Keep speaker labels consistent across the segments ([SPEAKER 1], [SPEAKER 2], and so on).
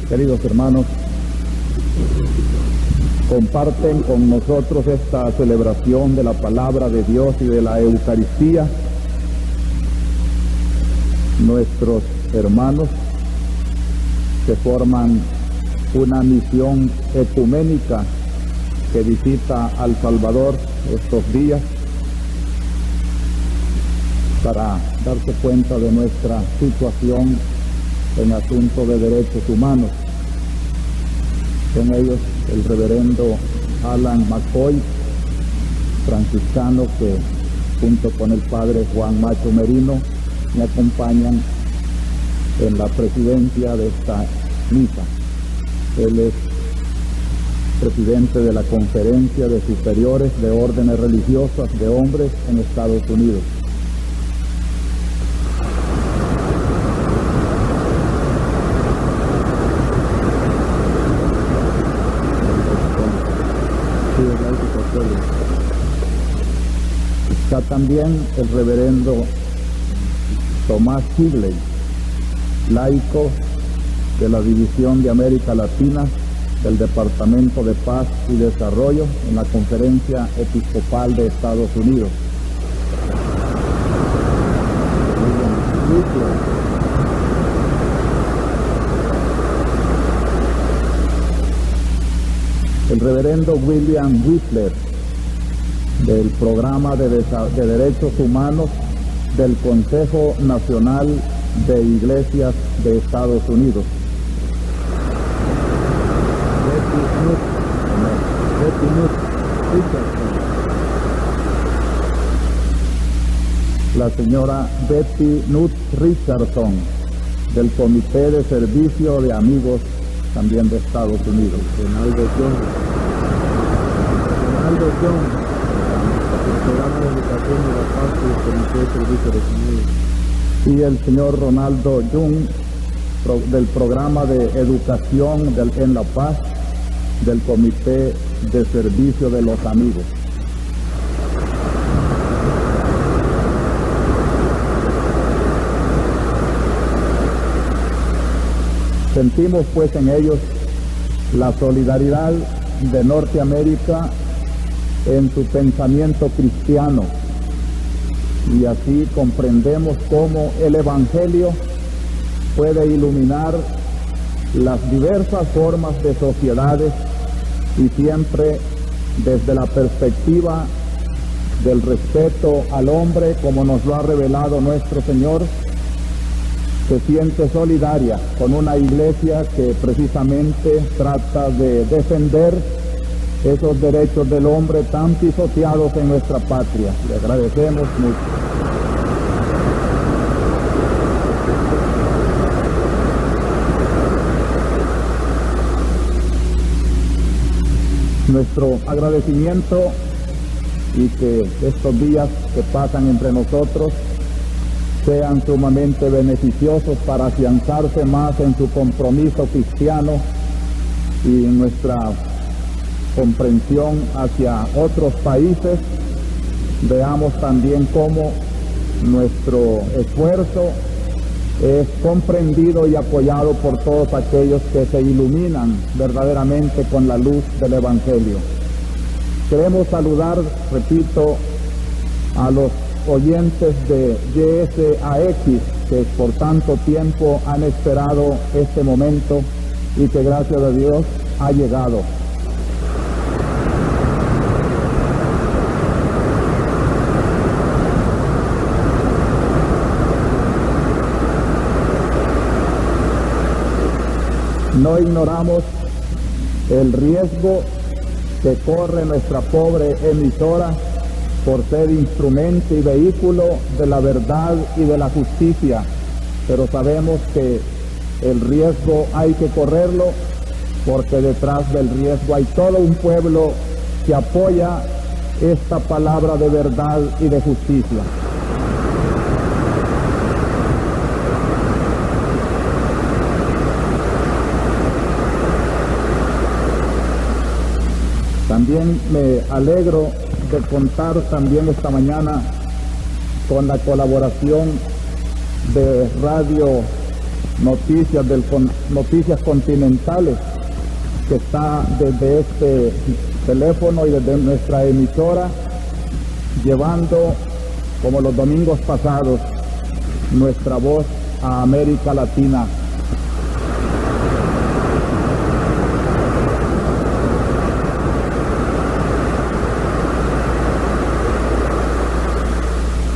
[SPEAKER 1] Queridos hermanos, comparten con nosotros esta celebración de la palabra de Dios y de la Eucaristía nuestros hermanos que forman una misión ecuménica que visita al Salvador estos días para darse cuenta de nuestra situación en asuntos de derechos humanos. Son ellos el reverendo Alan McCoy, franciscano, que junto con el padre Juan Macho Merino me acompañan en la presidencia de esta misa. Él es presidente de la Conferencia de Superiores de Órdenes Religiosas de Hombres en Estados Unidos. Está también el reverendo Tomás Higley, laico de la División de América Latina del Departamento de Paz y Desarrollo en la Conferencia Episcopal de Estados Unidos. El reverendo William Whistler, del Programa de Derechos Humanos del Consejo Nacional de Iglesias de Estados Unidos. La señora Betty Nutt Richardson, del Comité de Servicio de Amigos también de Estados Unidos. Ronaldo John, del Programa de Educación de la Paz y del Comité de Servicio de Amigos. Y el señor Ronaldo Jung, del Programa de Educación en la Paz del Comité de Servicio de los Amigos. Sentimos pues en ellos la solidaridad de Norteamérica en su pensamiento cristiano, y así comprendemos cómo el Evangelio puede iluminar las diversas formas de sociedades, y siempre desde la perspectiva del respeto al hombre, como nos lo ha revelado nuestro Señor. Se siente solidaria con una iglesia que precisamente trata de defender esos derechos del hombre tan pisoteados en nuestra patria. Le agradecemos mucho. Nuestro agradecimiento, y que estos días que pasan entre nosotros sean sumamente beneficiosos para afianzarse más en su compromiso cristiano y en nuestra comprensión hacia otros países. Veamos también cómo nuestro esfuerzo es comprendido y apoyado por todos aquellos que se iluminan verdaderamente con la luz del Evangelio. Queremos saludar, repito, a los oyentes de YSAX que por tanto tiempo han esperado este momento y que gracias a Dios ha llegado. No ignoramos el riesgo que corre nuestra pobre emisora por ser instrumento y vehículo de la verdad y de la justicia, pero sabemos que el riesgo hay que correrlo, porque detrás del riesgo hay todo un pueblo que apoya esta palabra de verdad y de justicia. También me alegro de contar también esta mañana con la colaboración de Radio Noticias Continentales, que está desde este teléfono y desde nuestra emisora, llevando, como los domingos pasados, nuestra voz a América Latina.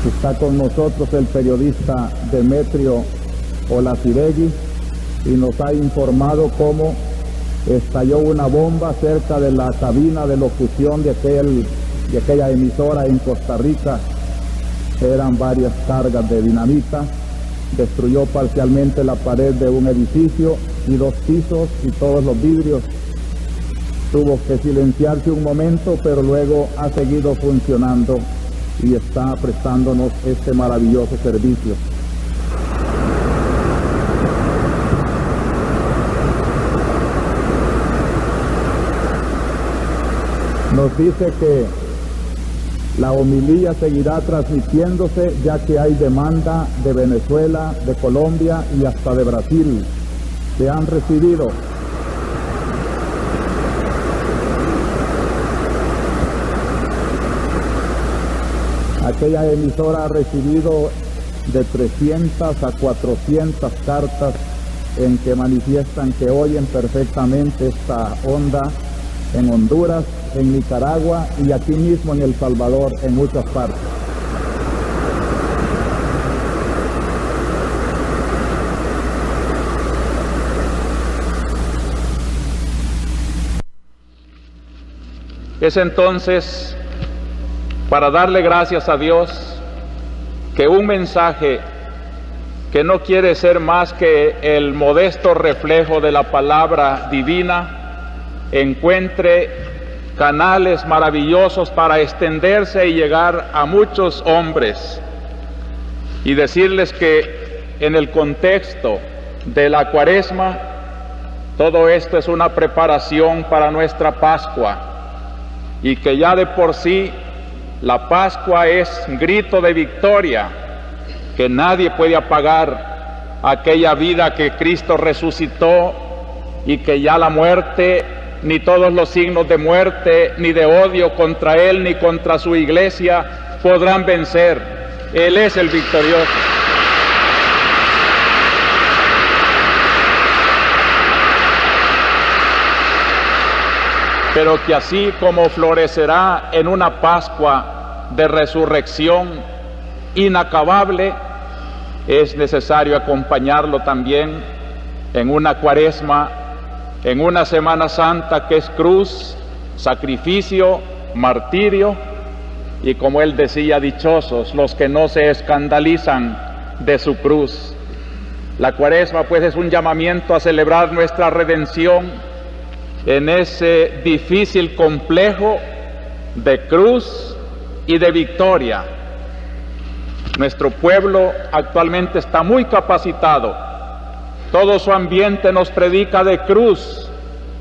[SPEAKER 1] Está con nosotros el periodista Demetrio Olaciregui y nos ha informado cómo estalló una bomba cerca de la cabina de locución de aquella emisora en Costa Rica. Eran varias cargas de dinamita, destruyó parcialmente la pared de un edificio y 2 pisos y todos los vidrios. Tuvo que silenciarse un momento, pero luego ha seguido funcionando y está prestándonos este maravilloso servicio. Nos dice que la homilía seguirá transmitiéndose, ya que hay demanda de Venezuela, de Colombia y hasta de Brasil que han recibido. Aquella emisora ha recibido de 300 a 400 cartas en que manifiestan que oyen perfectamente esta onda en Honduras, en Nicaragua y aquí mismo en El Salvador, en muchas partes.
[SPEAKER 2] Es entonces para darle gracias a Dios que un mensaje que no quiere ser más que el modesto reflejo de la palabra divina encuentre canales maravillosos para extenderse y llegar a muchos hombres, y decirles que en el contexto de la Cuaresma todo esto es una preparación para nuestra Pascua, y que ya de por sí la Pascua es grito de victoria, que nadie puede apagar aquella vida que Cristo resucitó y que ya la muerte, ni todos los signos de muerte, ni de odio contra Él, ni contra su iglesia podrán vencer. Él es el victorioso. Pero que así como florecerá en una Pascua de resurrección inacabable, es necesario acompañarlo también en una Cuaresma, en una Semana Santa que es cruz, sacrificio, martirio, y como él decía, dichosos los que no se escandalizan de su cruz. La Cuaresma pues es un llamamiento a celebrar nuestra redención en ese difícil complejo de cruz y de victoria. Nuestro pueblo actualmente está muy capacitado. Todo su ambiente nos predica de cruz,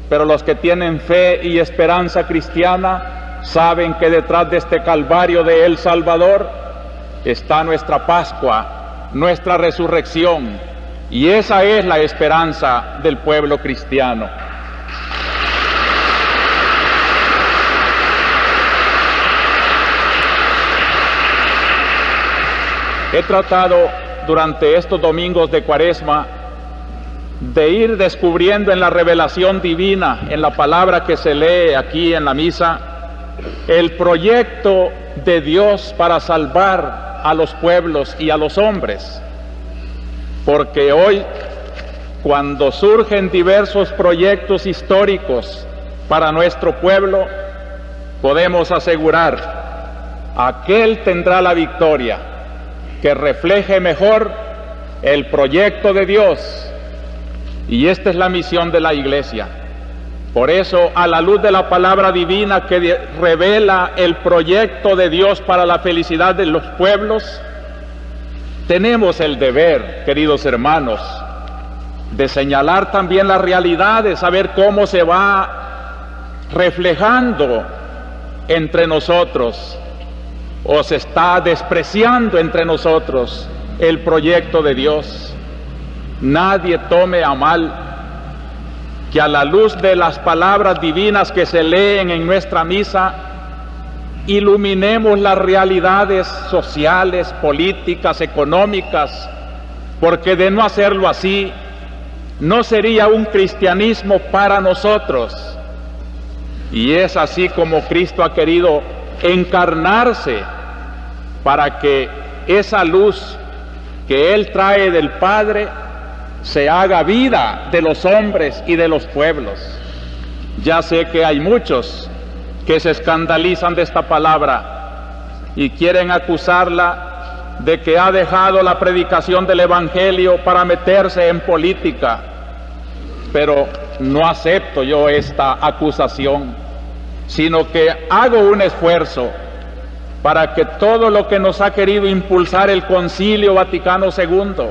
[SPEAKER 2] pero los que tienen fe y esperanza cristiana saben que detrás de este Calvario de El Salvador está nuestra Pascua, nuestra resurrección, y esa es la esperanza del pueblo cristiano. He tratado durante estos domingos de Cuaresma de ir descubriendo en la revelación divina, en la palabra que se lee aquí en la misa, el proyecto de Dios para salvar a los pueblos y a los hombres. Porque hoy, cuando surgen diversos proyectos históricos para nuestro pueblo, podemos asegurar, aquel tendrá la victoria que refleje mejor el proyecto de Dios. Y esta es la misión de la Iglesia. Por eso, a la luz de la palabra divina que revela el proyecto de Dios para la felicidad de los pueblos, tenemos el deber, queridos hermanos, de señalar también las realidades, saber cómo se va reflejando entre nosotros, o se está despreciando entre nosotros el proyecto de Dios. nadie tome a mal que a la luz de las palabras divinas que se leen en nuestra misa, iluminemos las realidades sociales, políticas, económicas, porque de no hacerlo así, no sería un cristianismo para nosotros. Y es así como Cristo ha querido encarnarse para que esa luz que Él trae del Padre se haga vida de los hombres y de los pueblos. Ya sé que hay muchos que se escandalizan de esta palabra y quieren acusarla de que ha dejado la predicación del Evangelio para meterse en política, pero no acepto yo esta acusación, sino que hago un esfuerzo para que todo lo que nos ha querido impulsar el Concilio Vaticano II,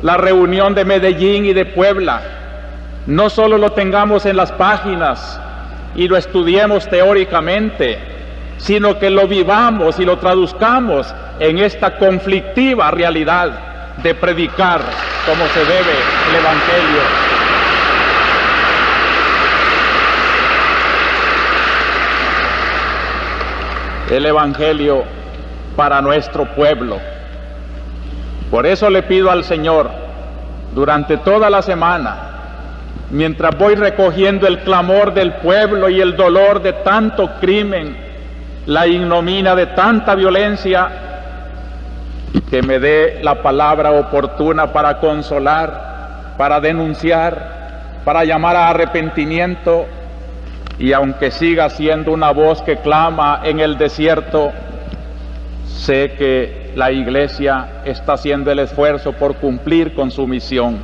[SPEAKER 2] la reunión de Medellín y de Puebla, no solo lo tengamos en las páginas y lo estudiemos teóricamente, sino que lo vivamos y lo traduzcamos en esta conflictiva realidad de predicar como se debe el Evangelio. El Evangelio para nuestro pueblo. Por eso le pido al Señor, durante toda la semana, mientras voy recogiendo el clamor del pueblo y el dolor de tanto crimen, la ignominia de tanta violencia, que me dé la palabra oportuna para consolar, para denunciar, para llamar a arrepentimiento, y aunque siga siendo una voz que clama en el desierto, sé que la Iglesia está haciendo el esfuerzo por cumplir con su misión.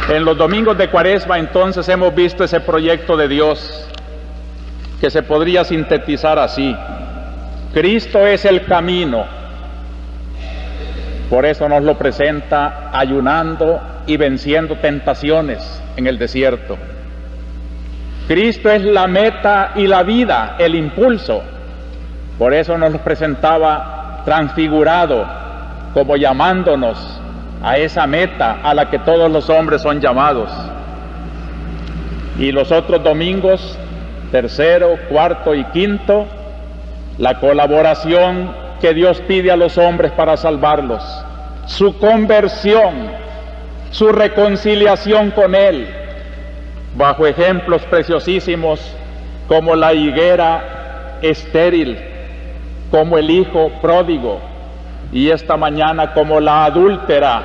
[SPEAKER 2] En los domingos de Cuaresma entonces hemos visto ese proyecto de Dios que se podría sintetizar así: Cristo es el camino. Por eso nos lo presenta ayunando y venciendo tentaciones en el desierto. Cristo es la meta y la vida, el impulso. Por eso nos lo presentaba transfigurado, como llamándonos a esa meta a la que todos los hombres son llamados. Y los otros domingos, tercero, cuarto y quinto, la colaboración que Dios pide a los hombres para salvarlos, su conversión, su reconciliación con Él, bajo ejemplos preciosísimos como la higuera estéril, como el hijo pródigo, y esta mañana como la adúltera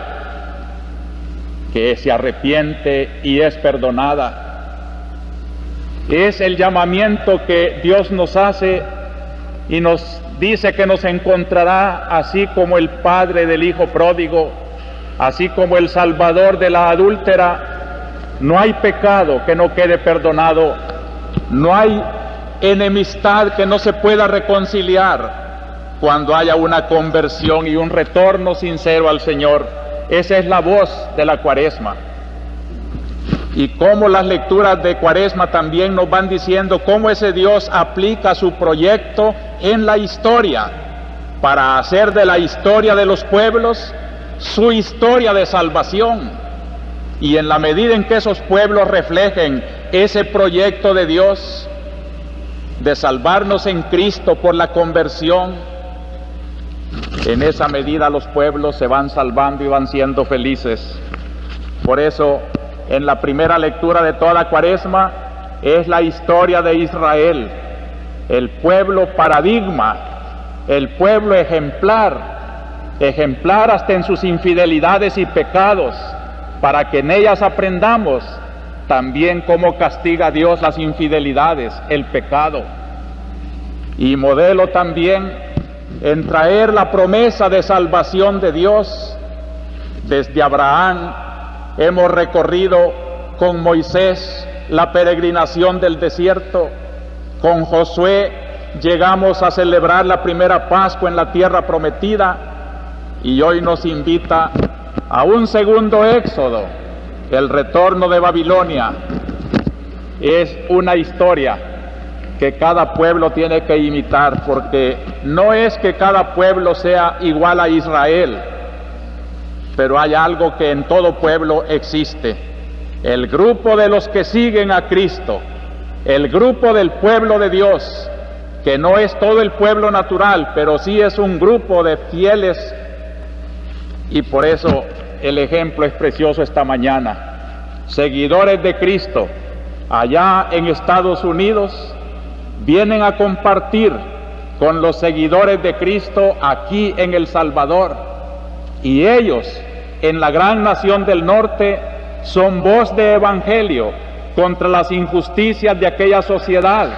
[SPEAKER 2] que se arrepiente y es perdonada. Es el llamamiento que Dios nos hace y nos dice que nos encontrará así como el padre del hijo pródigo, así como el salvador de la adúltera. No hay pecado que no quede perdonado, no hay enemistad que no se pueda reconciliar cuando haya una conversión y un retorno sincero al Señor. Esa es la voz de la Cuaresma. Y cómo las lecturas de Cuaresma también nos van diciendo cómo ese Dios aplica su proyecto en la historia, para hacer de la historia de los pueblos su historia de salvación. Y en la medida en que esos pueblos reflejen ese proyecto de Dios, de salvarnos en Cristo por la conversión, en esa medida los pueblos se van salvando y van siendo felices. Por eso, en la primera lectura de toda Cuaresma es la historia de Israel, el pueblo paradigma, el pueblo ejemplar, ejemplar hasta en sus infidelidades y pecados, para que en ellas aprendamos también cómo castiga Dios las infidelidades, el pecado, y modelo también en traer la promesa de salvación de Dios. Desde Abraham hemos recorrido con Moisés la peregrinación del desierto, con Josué llegamos a celebrar la primera Pascua en la tierra prometida, y hoy nos invita a un segundo éxodo, el retorno de Babilonia. Es una historia que cada pueblo tiene que imitar, porque no es que cada pueblo sea igual a Israel, pero hay algo que en todo pueblo existe: el grupo de los que siguen a Cristo, el grupo del pueblo de Dios, que no es todo el pueblo natural, pero sí es un grupo de fieles, y por eso el ejemplo es precioso esta mañana. Seguidores de Cristo allá en Estados Unidos vienen a compartir con los seguidores de Cristo aquí en El Salvador, y ellos en la gran nación del norte son voz de evangelio contra las injusticias de aquella sociedad.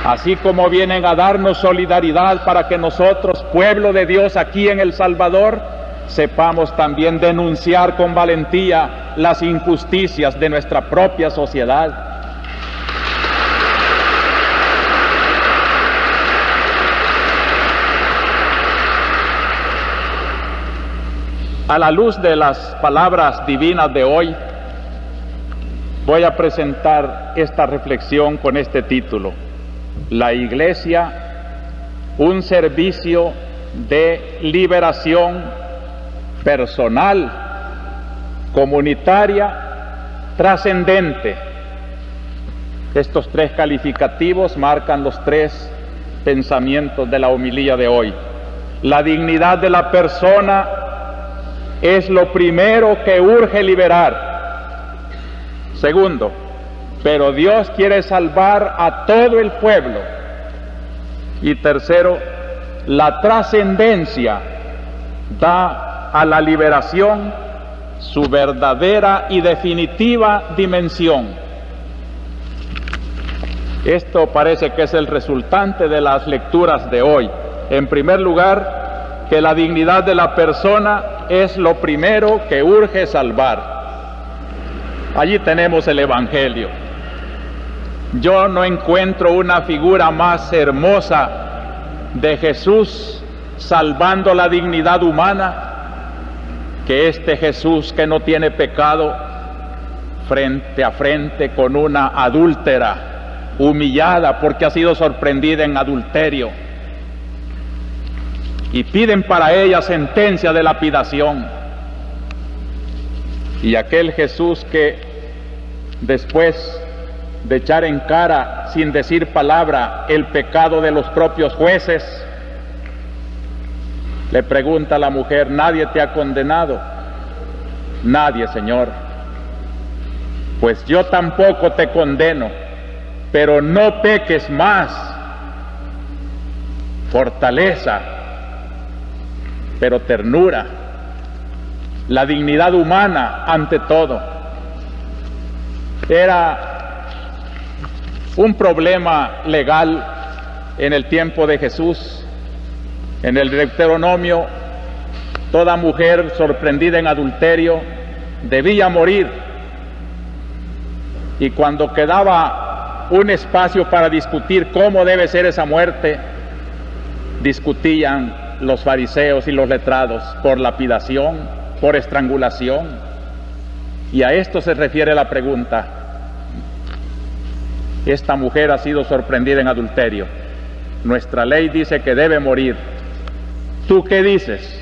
[SPEAKER 2] Así como vienen a darnos solidaridad para que nosotros, pueblo de Dios aquí en El Salvador, sepamos también denunciar con valentía las injusticias de nuestra propia sociedad. A la luz de las palabras divinas de hoy, voy a presentar esta reflexión con este título: La Iglesia, un servicio de liberación personal, comunitaria, trascendente. Estos tres calificativos marcan los tres pensamientos de la homilía de hoy. La dignidad de la persona es lo primero que urge liberar. Segundo, pero Dios quiere salvar a todo el pueblo. Y tercero, la trascendencia da a la liberación su verdadera y definitiva dimensión. Esto parece que es el resultante de las lecturas de hoy. En primer lugar, que la dignidad de la persona es lo primero que urge salvar. Allí tenemos el Evangelio. Yo no encuentro una figura más hermosa de Jesús salvando la dignidad humana que este Jesús que no tiene pecado, frente a frente con una adúltera, humillada porque ha sido sorprendida en adulterio, y piden para ella sentencia de lapidación. Y aquel Jesús que después de echar en cara, sin decir palabra, el pecado de los propios jueces, le pregunta a la mujer: ¿nadie te ha condenado? Nadie, Señor. Pues yo tampoco te condeno, pero no peques más. Fortaleza, pero ternura, la dignidad humana ante todo. Era un problema legal en el tiempo de Jesús. En el Deuteronomio, toda mujer sorprendida en adulterio debía morir. Y cuando quedaba un espacio para discutir cómo debe ser esa muerte, discutían los fariseos y los letrados por lapidación, por estrangulación. Y a esto se refiere la pregunta. Esta mujer ha sido sorprendida en adulterio. Nuestra ley dice que debe morir. ¿Tú qué dices?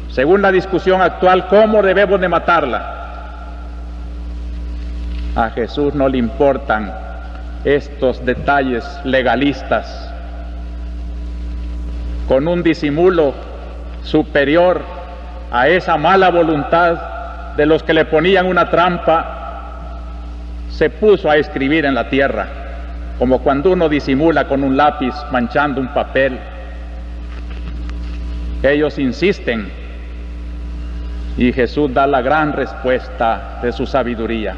[SPEAKER 2] Según la discusión actual, ¿cómo debemos de matarla? A Jesús no le importan estos detalles legalistas. Con un disimulo superior a esa mala voluntad de los que le ponían una trampa, se puso a escribir en la tierra, como cuando uno disimula con un lápiz manchando un papel. Ellos insisten, y Jesús da la gran respuesta de su sabiduría: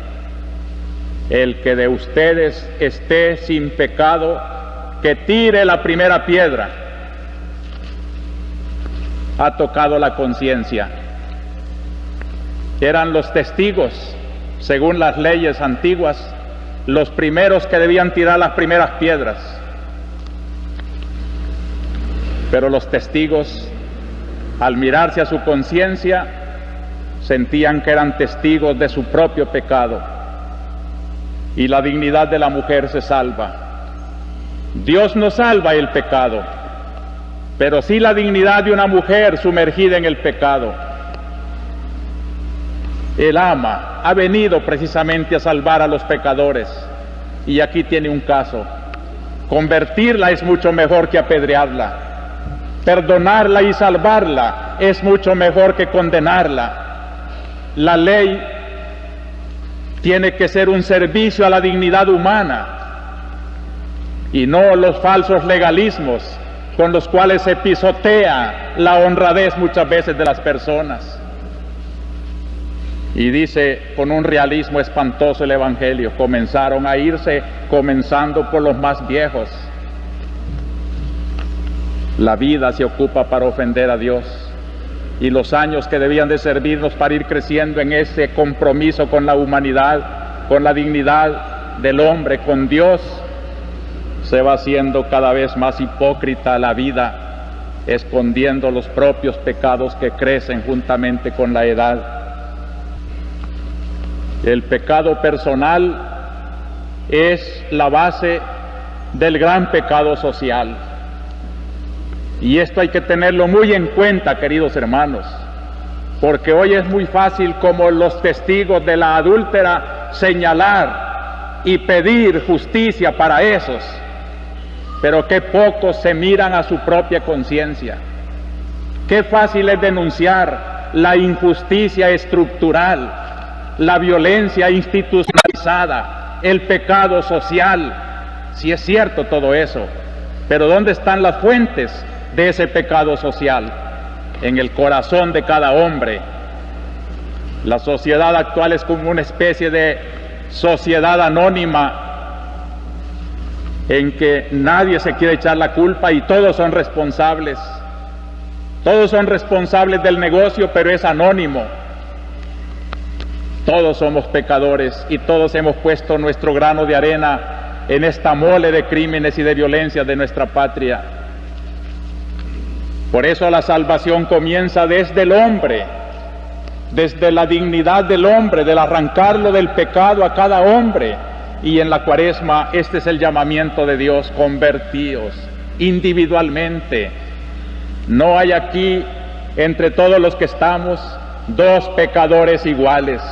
[SPEAKER 2] el que de ustedes esté sin pecado, que tire la primera piedra. Ha tocado la conciencia. Eran los testigos, según las leyes antiguas, los primeros que debían tirar las primeras piedras. Pero los testigos Al mirarse a su conciencia, sentían que eran testigos de su propio pecado, y la dignidad de la mujer se salva. Dios no salva el pecado, pero sí la dignidad de una mujer sumergida en el pecado. El ama ha venido precisamente a salvar a los pecadores, y aquí tiene un caso. Convertirla es mucho mejor que apedrearla. Perdonarla y salvarla es mucho mejor que condenarla. La ley tiene que ser un servicio a la dignidad humana y no los falsos legalismos con los cuales se pisotea la honradez muchas veces de las personas. Y dice con un realismo espantoso el Evangelio: comenzaron a irse, comenzando por los más viejos. La vida se ocupa para ofender a Dios, y los años que debían de servirnos para ir creciendo en ese compromiso con la humanidad, con la dignidad del hombre, con Dios, se va haciendo cada vez más hipócrita la vida, escondiendo los propios pecados que crecen juntamente con la edad. El pecado personal es la base del gran pecado social. Y esto hay que tenerlo muy en cuenta, queridos hermanos, porque hoy es muy fácil, como los testigos de la adúltera, señalar y pedir justicia para esos, pero qué pocos se miran a su propia conciencia. Qué fácil es denunciar la injusticia estructural, la violencia institucionalizada, el pecado social. Sí es cierto todo eso, pero ¿dónde están las fuentes de ese pecado social? En el corazón de cada hombre. La sociedad actual es como una especie de sociedad anónima en que nadie se quiere echar la culpa y todos son responsables. Todos son responsables del negocio, pero es anónimo. Todos somos pecadores y todos hemos puesto nuestro grano de arena en esta mole de crímenes y de violencia de nuestra patria. Por eso la salvación comienza desde el hombre, desde la dignidad del hombre, del arrancarlo del pecado a cada hombre. Y en la Cuaresma este es el llamamiento de Dios: convertíos individualmente. No hay aquí entre todos los que estamos dos pecadores iguales.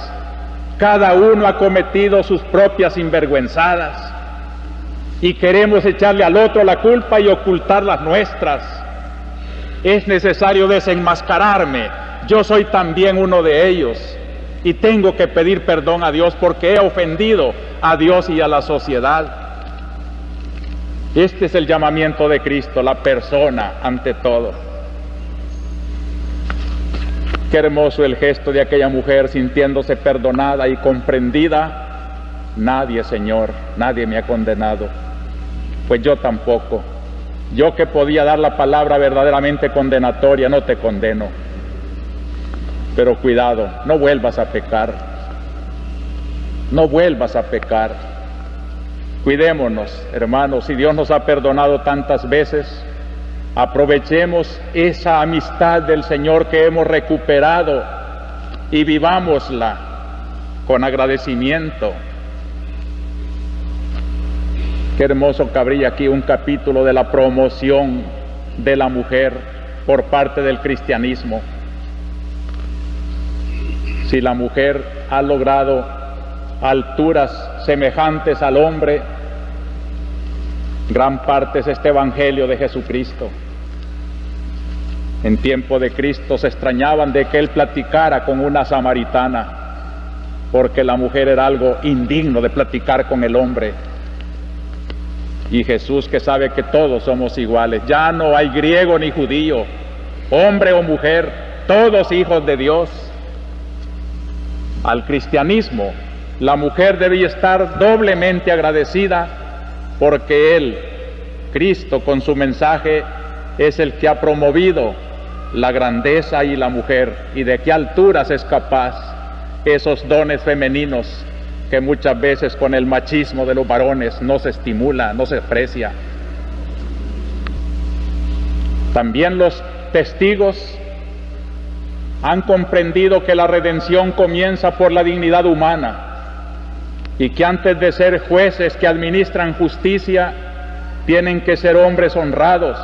[SPEAKER 2] Cada uno ha cometido sus propias sinvergüenzadas y queremos echarle al otro la culpa y ocultar las nuestras. Es necesario desenmascararme. Yo soy también uno de ellos y tengo que pedir perdón a Dios porque he ofendido a Dios y a la sociedad. Este es el llamamiento de Cristo, la persona ante todo. Qué hermoso el gesto de aquella mujer sintiéndose perdonada y comprendida. Nadie, Señor, nadie me ha condenado. Pues yo tampoco. Yo que podía dar la palabra verdaderamente condenatoria, no te condeno. Pero cuidado, no vuelvas a pecar. No vuelvas a pecar. Cuidémonos, hermanos, si Dios nos ha perdonado tantas veces, aprovechemos esa amistad del Señor que hemos recuperado y vivámosla con agradecimiento. Qué hermoso cabría aquí un capítulo de la promoción de la mujer por parte del cristianismo. Si la mujer ha logrado alturas semejantes al hombre, gran parte es este Evangelio de Jesucristo. En tiempo de Cristo se extrañaban de que Él platicara con una samaritana, porque la mujer era algo indigno de platicar con el hombre. Y Jesús, que sabe que todos somos iguales, ya no hay griego ni judío, hombre o mujer, todos hijos de Dios. Al cristianismo, la mujer debía estar doblemente agradecida porque Él, Cristo, con su mensaje, es el que ha promovido la grandeza y la mujer, y de qué alturas es capaz esos dones femeninos que muchas veces con el machismo de los varones no se estimula, no se aprecia. También los testigos Han comprendido que la redención comienza por la dignidad humana y que antes de ser jueces que administran justicia, tienen que ser hombres honrados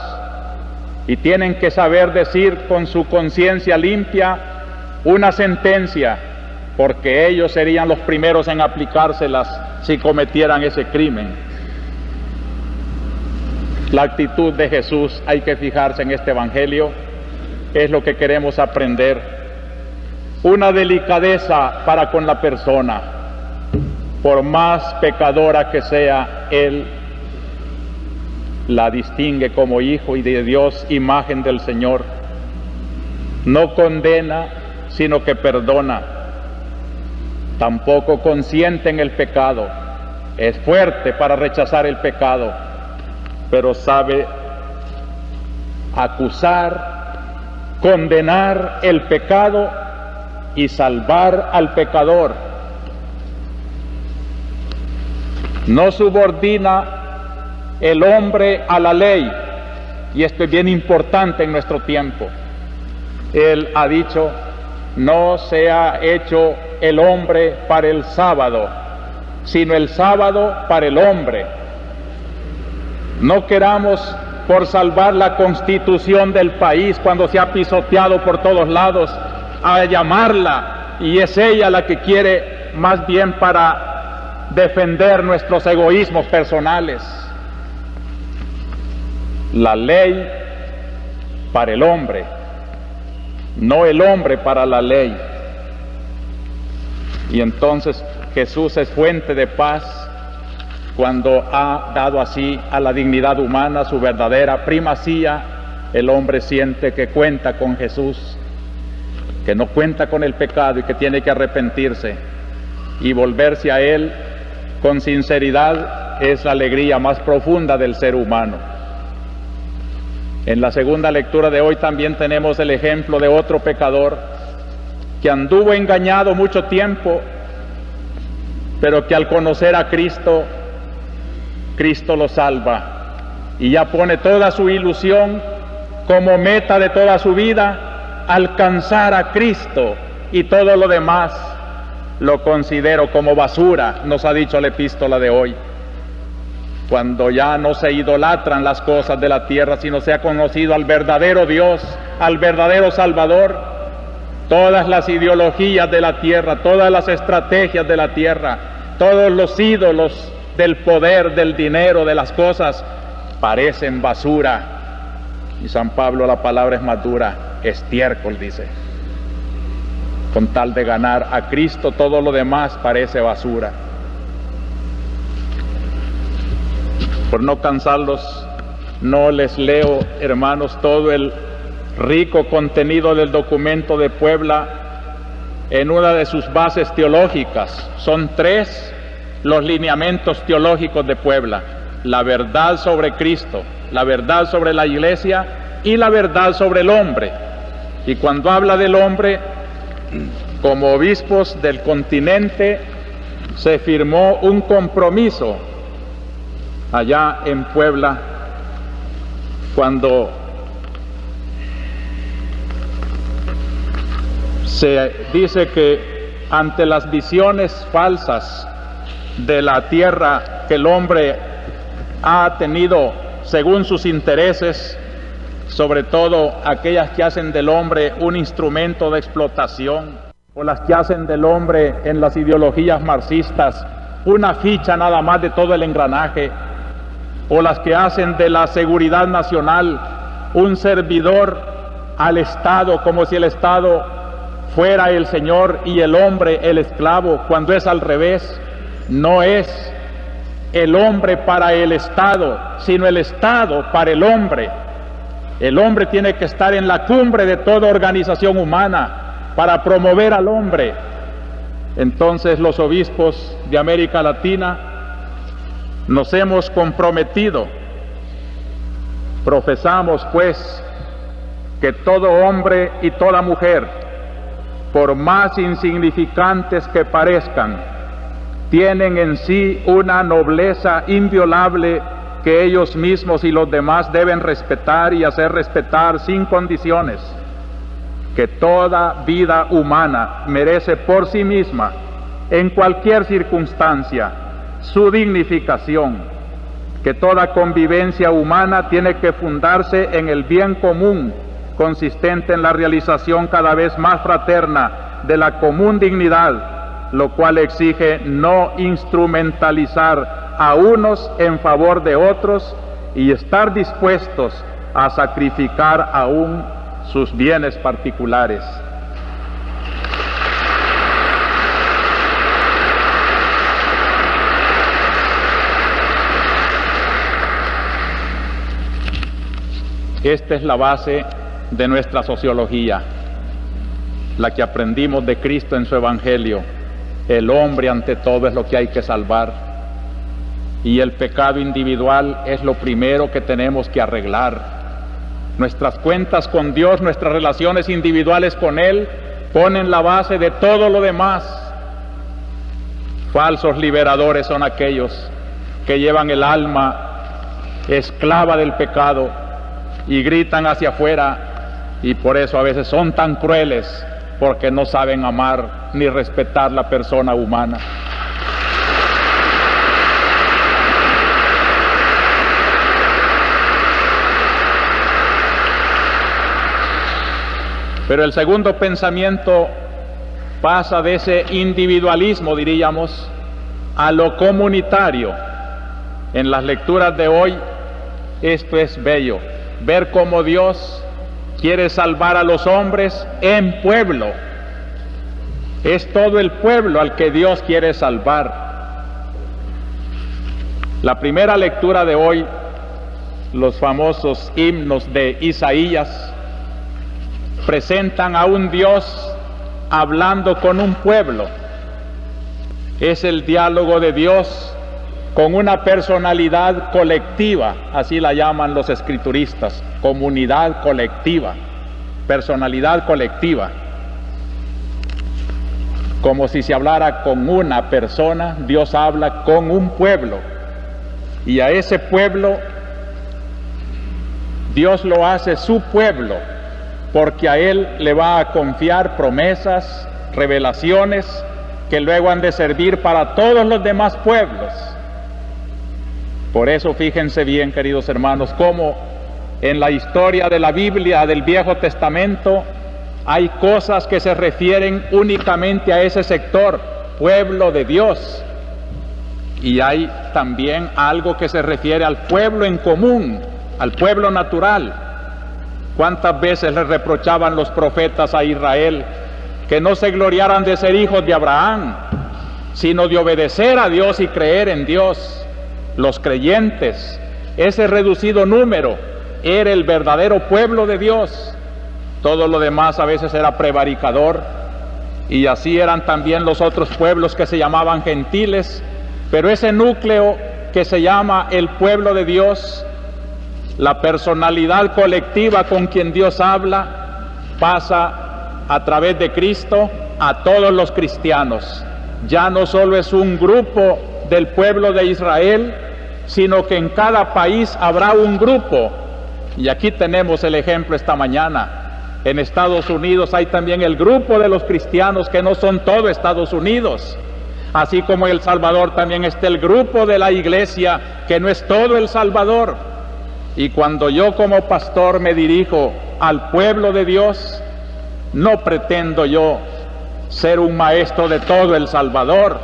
[SPEAKER 2] y tienen que saber decir con su conciencia limpia una sentencia, porque ellos serían los primeros en aplicárselas si cometieran ese crimen. La actitud de Jesús, hay que fijarse en este evangelio, es lo que queremos aprender. Una delicadeza para con la persona, por más pecadora que sea, Él la distingue como hijo y de Dios, imagen del Señor. No condena, sino que perdona. Tampoco consiente en el pecado. Es fuerte para rechazar el pecado, pero sabe acusar, condenar el pecado y salvar al pecador. No subordina el hombre a la ley, y esto es bien importante en nuestro tiempo. Él ha dicho: no se ha hecho el hombre para el sábado, sino el sábado para el hombre. No queramos, por salvar la constitución del país cuando se ha pisoteado por todos lados, a llamarla, y es ella la que quiere más bien para defender nuestros egoísmos personales. La ley para el hombre, no el hombre para la ley. Y entonces Jesús es fuente de paz cuando ha dado así a la dignidad humana su verdadera primacía. El hombre siente que cuenta con Jesús, que no cuenta con el pecado y que tiene que arrepentirse y volverse a Él con sinceridad. Es la alegría más profunda del ser humano. En la segunda lectura de hoy también tenemos el ejemplo de otro pecador que anduvo engañado mucho tiempo, pero que al conocer a Cristo, Cristo lo salva y ya pone toda su ilusión como meta de toda su vida, alcanzar a Cristo, y todo lo demás lo considero como basura, nos ha dicho la epístola de hoy. Cuando ya no se idolatran las cosas de la tierra, sino se ha conocido al verdadero Dios, al verdadero Salvador, todas las ideologías de la tierra, todas las estrategias de la tierra, todos los ídolos del poder, del dinero, de las cosas, parecen basura. Y San Pablo, la palabra es más dura, estiércol, dice. Con tal de ganar a Cristo, todo lo demás parece basura. Por no cansarlos, no les leo, hermanos, todo el rico contenido del documento de Puebla en una de sus bases teológicas. Son 3 los lineamientos teológicos de Puebla: la verdad sobre Cristo, la verdad sobre la Iglesia y la verdad sobre el hombre. Y cuando habla del hombre, como obispos del continente, se firmó un compromiso allá en Puebla, cuando se dice que ante las visiones falsas de la tierra que el hombre ha tenido según sus intereses, sobre todo aquellas que hacen del hombre un instrumento de explotación, o las que hacen del hombre en las ideologías marxistas una ficha nada más de todo el engranaje, o las que hacen de la seguridad nacional un servidor al Estado, como si el Estado fuera el Señor y el hombre el esclavo, cuando es al revés. No es el hombre para el Estado, sino el Estado para el hombre. El hombre tiene que estar en la cumbre de toda organización humana para promover al hombre. Entonces los obispos de América Latina nos hemos comprometido, profesamos pues que todo hombre y toda mujer, por más insignificantes que parezcan, tienen en sí una nobleza inviolable que ellos mismos y los demás deben respetar y hacer respetar sin condiciones. que toda vida humana merece por sí misma, en cualquier circunstancia, su dignificación, que toda convivencia humana tiene que fundarse en el bien común, consistente en la realización cada vez más fraterna de la común dignidad, lo cual exige no instrumentalizar a unos en favor de otros y estar dispuestos a sacrificar aún sus bienes particulares. Esta es la base de nuestra sociología, la que aprendimos de Cristo en su Evangelio. El hombre ante todo es lo que hay que salvar, y el pecado individual es lo primero que tenemos que arreglar. Nuestras cuentas con Dios, nuestras relaciones individuales con Él, ponen la base de todo lo demás. Falsos liberadores son aquellos que llevan el alma esclava del pecado y gritan hacia afuera, y por eso a veces son tan crueles, porque no saben amar ni respetar la persona humana. Pero el segundo pensamiento pasa de ese individualismo, diríamos, a lo comunitario. En las lecturas de hoy, esto es bello, ver cómo Dios quiere salvar a los hombres en pueblo. Es todo el pueblo al que Dios quiere salvar. La primera lectura de hoy, los famosos himnos de Isaías, presentan a un Dios hablando con un pueblo. Es el diálogo de Dios con una personalidad colectiva, así la llaman los escrituristas, comunidad colectiva, personalidad colectiva. Como si se hablara con una persona, Dios habla con un pueblo, y a ese pueblo Dios lo hace su pueblo, porque a Él le va a confiar promesas, revelaciones, que luego han de servir para todos los demás pueblos. Por eso fíjense bien, queridos hermanos, cómo en la historia de la Biblia del Viejo Testamento hay cosas que se refieren únicamente a ese sector, pueblo de Dios, y hay también algo que se refiere al pueblo en común, al pueblo natural. ¿Cuántas veces le reprochaban los profetas a Israel que no se gloriaran de ser hijos de Abraham, sino de obedecer a Dios y creer en Dios? Los creyentes, ese reducido número, era el verdadero pueblo de Dios. Todo lo demás a veces era prevaricador, y así eran también los otros pueblos que se llamaban gentiles, pero ese núcleo que se llama el pueblo de Dios, la personalidad colectiva con quien Dios habla, pasa a través de Cristo a todos los cristianos. Ya no solo es un grupo del pueblo de Israel, sino que en cada país habrá un grupo. Y aquí tenemos el ejemplo esta mañana. En Estados Unidos hay también el grupo de los cristianos que no son todo Estados Unidos. Así como en El Salvador también está el grupo de la iglesia que no es todo El Salvador. Y cuando yo como pastor me dirijo al pueblo de Dios, no pretendo yo ser un maestro de todo El Salvador,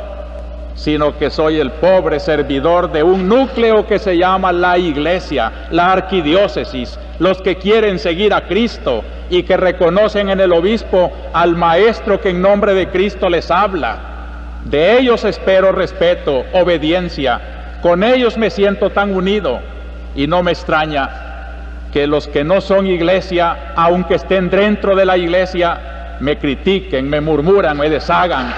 [SPEAKER 2] sino que soy el pobre servidor de un núcleo que se llama la iglesia, la arquidiócesis, los que quieren seguir a Cristo y que reconocen en el obispo al maestro que en nombre de Cristo les habla. De ellos espero respeto, obediencia, con ellos me siento tan unido, y no me extraña que los que no son iglesia, aunque estén dentro de la iglesia, me critiquen, me murmuran, me deshagan.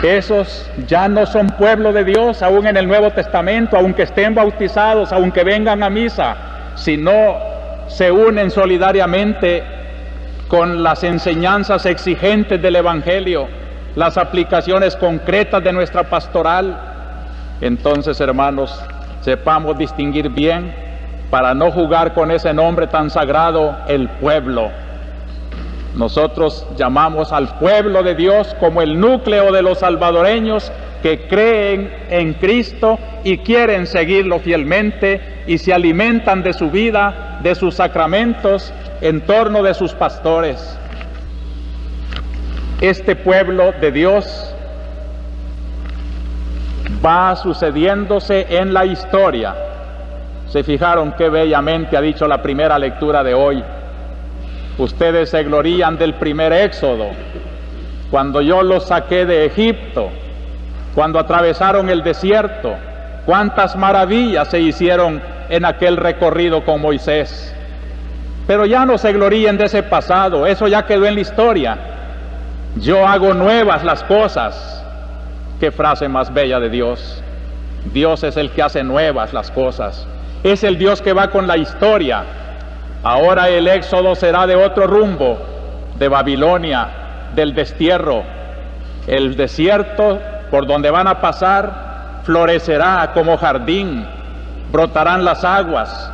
[SPEAKER 2] Esos ya no son pueblo de Dios, aún en el Nuevo Testamento, aunque estén bautizados, aunque vengan a misa, si no se unen solidariamente con las enseñanzas exigentes del Evangelio, las aplicaciones concretas de nuestra pastoral, entonces, hermanos, sepamos distinguir bien para no jugar con ese nombre tan sagrado, el pueblo. Nosotros llamamos al pueblo de Dios como el núcleo de los salvadoreños que creen en Cristo y quieren seguirlo fielmente y se alimentan de su vida, de sus sacramentos, en torno de sus pastores. Este pueblo de Dios va sucediéndose en la historia. ¿Se fijaron qué bellamente ha dicho la primera lectura de hoy? Ustedes se glorían del primer éxodo, cuando yo los saqué de Egipto, cuando atravesaron el desierto, cuántas maravillas se hicieron en aquel recorrido con Moisés. Pero ya no se gloríen de ese pasado, eso ya quedó en la historia. Yo hago nuevas las cosas. Qué frase más bella de Dios. Dios es el que hace nuevas las cosas. Es el Dios que va con la historia. Ahora el éxodo será de otro rumbo, de Babilonia, del destierro. El desierto por donde van a pasar florecerá como jardín, brotarán las aguas,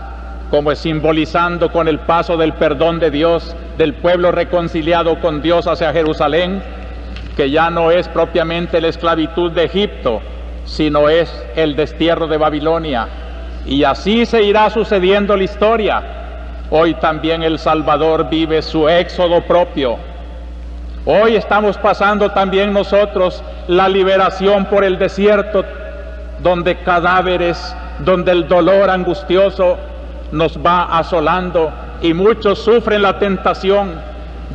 [SPEAKER 2] como simbolizando con el paso del perdón de Dios, del pueblo reconciliado con Dios hacia Jerusalén, que ya no es propiamente la esclavitud de Egipto, sino es el destierro de Babilonia. Y así se irá sucediendo la historia. Hoy también El Salvador vive su éxodo propio. Hoy estamos pasando también nosotros la liberación por el desierto, donde cadáveres, donde el dolor angustioso nos va asolando y muchos sufren la tentación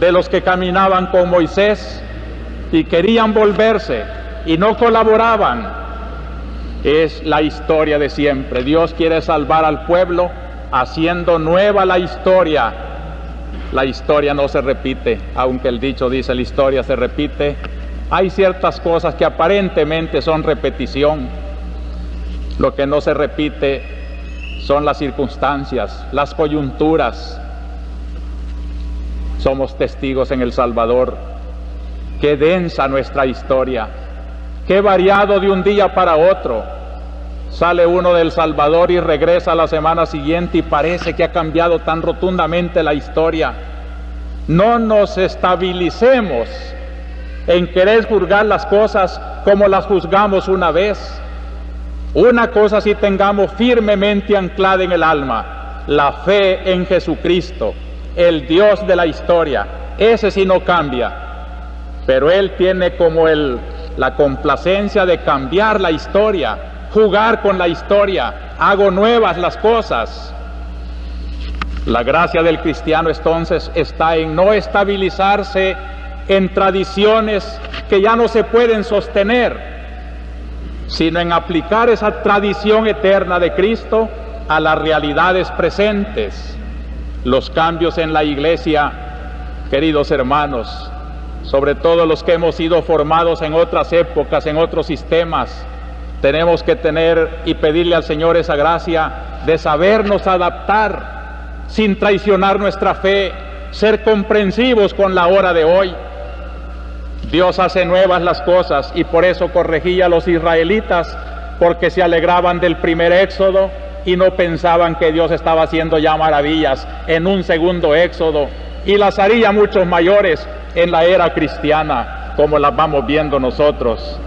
[SPEAKER 2] de los que caminaban con Moisés y querían volverse y no colaboraban. Es la historia de siempre. Dios quiere salvar al pueblo haciendo nueva la historia. La historia no se repite, aunque el dicho dice la historia se repite. Hay ciertas cosas que aparentemente son repetición. Lo que no se repite son las circunstancias, las coyunturas. Somos testigos en El Salvador. Qué densa nuestra historia, qué variado de un día para otro. Sale uno de El Salvador y regresa la semana siguiente y parece que ha cambiado tan rotundamente la historia. No nos estabilicemos en querer juzgar las cosas como las juzgamos una vez. Una cosa sí tengamos firmemente anclada en el alma: la fe en Jesucristo, el Dios de la historia. Ese sí no cambia, pero Él tiene como la complacencia de cambiar la historia, jugar con la historia. Hago nuevas las cosas. La gracia del cristiano entonces está en no estabilizarse en tradiciones que ya no se pueden sostener, sino en aplicar esa tradición eterna de Cristo a las realidades presentes. Los cambios en la iglesia, queridos hermanos, sobre todo los que hemos sido formados en otras épocas, en otros sistemas, tenemos que tener y pedirle al Señor esa gracia de sabernos adaptar sin traicionar nuestra fe, ser comprensivos con la hora de hoy. Dios hace nuevas las cosas y por eso corregía a los israelitas, porque se alegraban del primer éxodo y no pensaban que Dios estaba haciendo ya maravillas en un segundo éxodo, y las haría muchos mayores en la era cristiana, como las vamos viendo nosotros.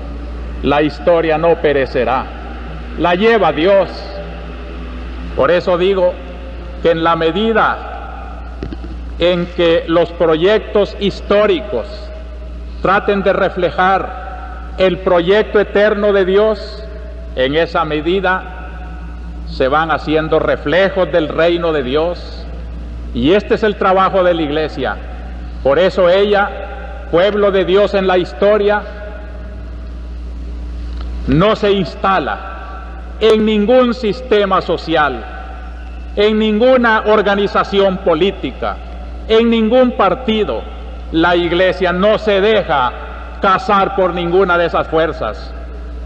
[SPEAKER 2] La historia no perecerá, la lleva Dios. Por eso digo que en la medida en que los proyectos históricos traten de reflejar el proyecto eterno de Dios, en esa medida se van haciendo reflejos del reino de Dios. Y este es el trabajo de la iglesia. Por eso ella, pueblo de Dios en la historia, no se instala en ningún sistema social, en ninguna organización política, en ningún partido. La iglesia no se deja cazar por ninguna de esas fuerzas,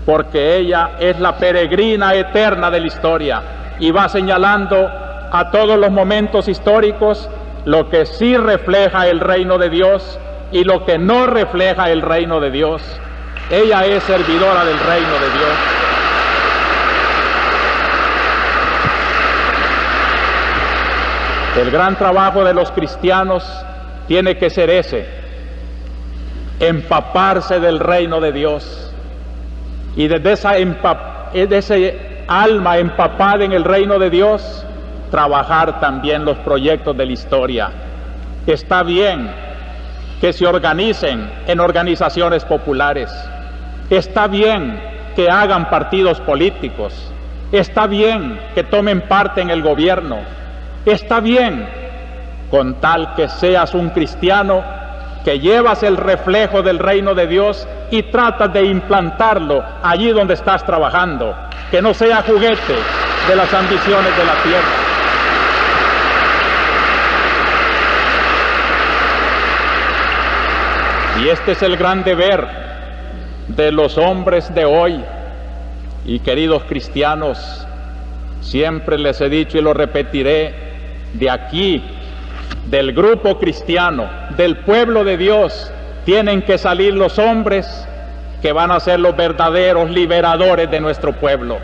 [SPEAKER 2] porque ella es la peregrina eterna de la historia y va señalando a todos los momentos históricos lo que sí refleja el reino de Dios y lo que no refleja el reino de Dios. Ella es servidora del reino de Dios. El gran trabajo de los cristianos tiene que ser ese: empaparse del reino de Dios, y desde ese alma empapada en el reino de Dios, trabajar también los proyectos de la historia. Está bien que se organicen en organizaciones populares, está bien que hagan partidos políticos, está bien que tomen parte en el gobierno, está bien, con tal que seas un cristiano que llevas el reflejo del reino de Dios y tratas de implantarlo allí donde estás trabajando, que no sea juguete de las ambiciones de la tierra. Y este es el gran deber de los hombres de hoy. Y queridos cristianos, siempre les he dicho y lo repetiré, de aquí, del grupo cristiano, del pueblo de Dios, tienen que salir los hombres que van a ser los verdaderos liberadores de nuestro pueblo.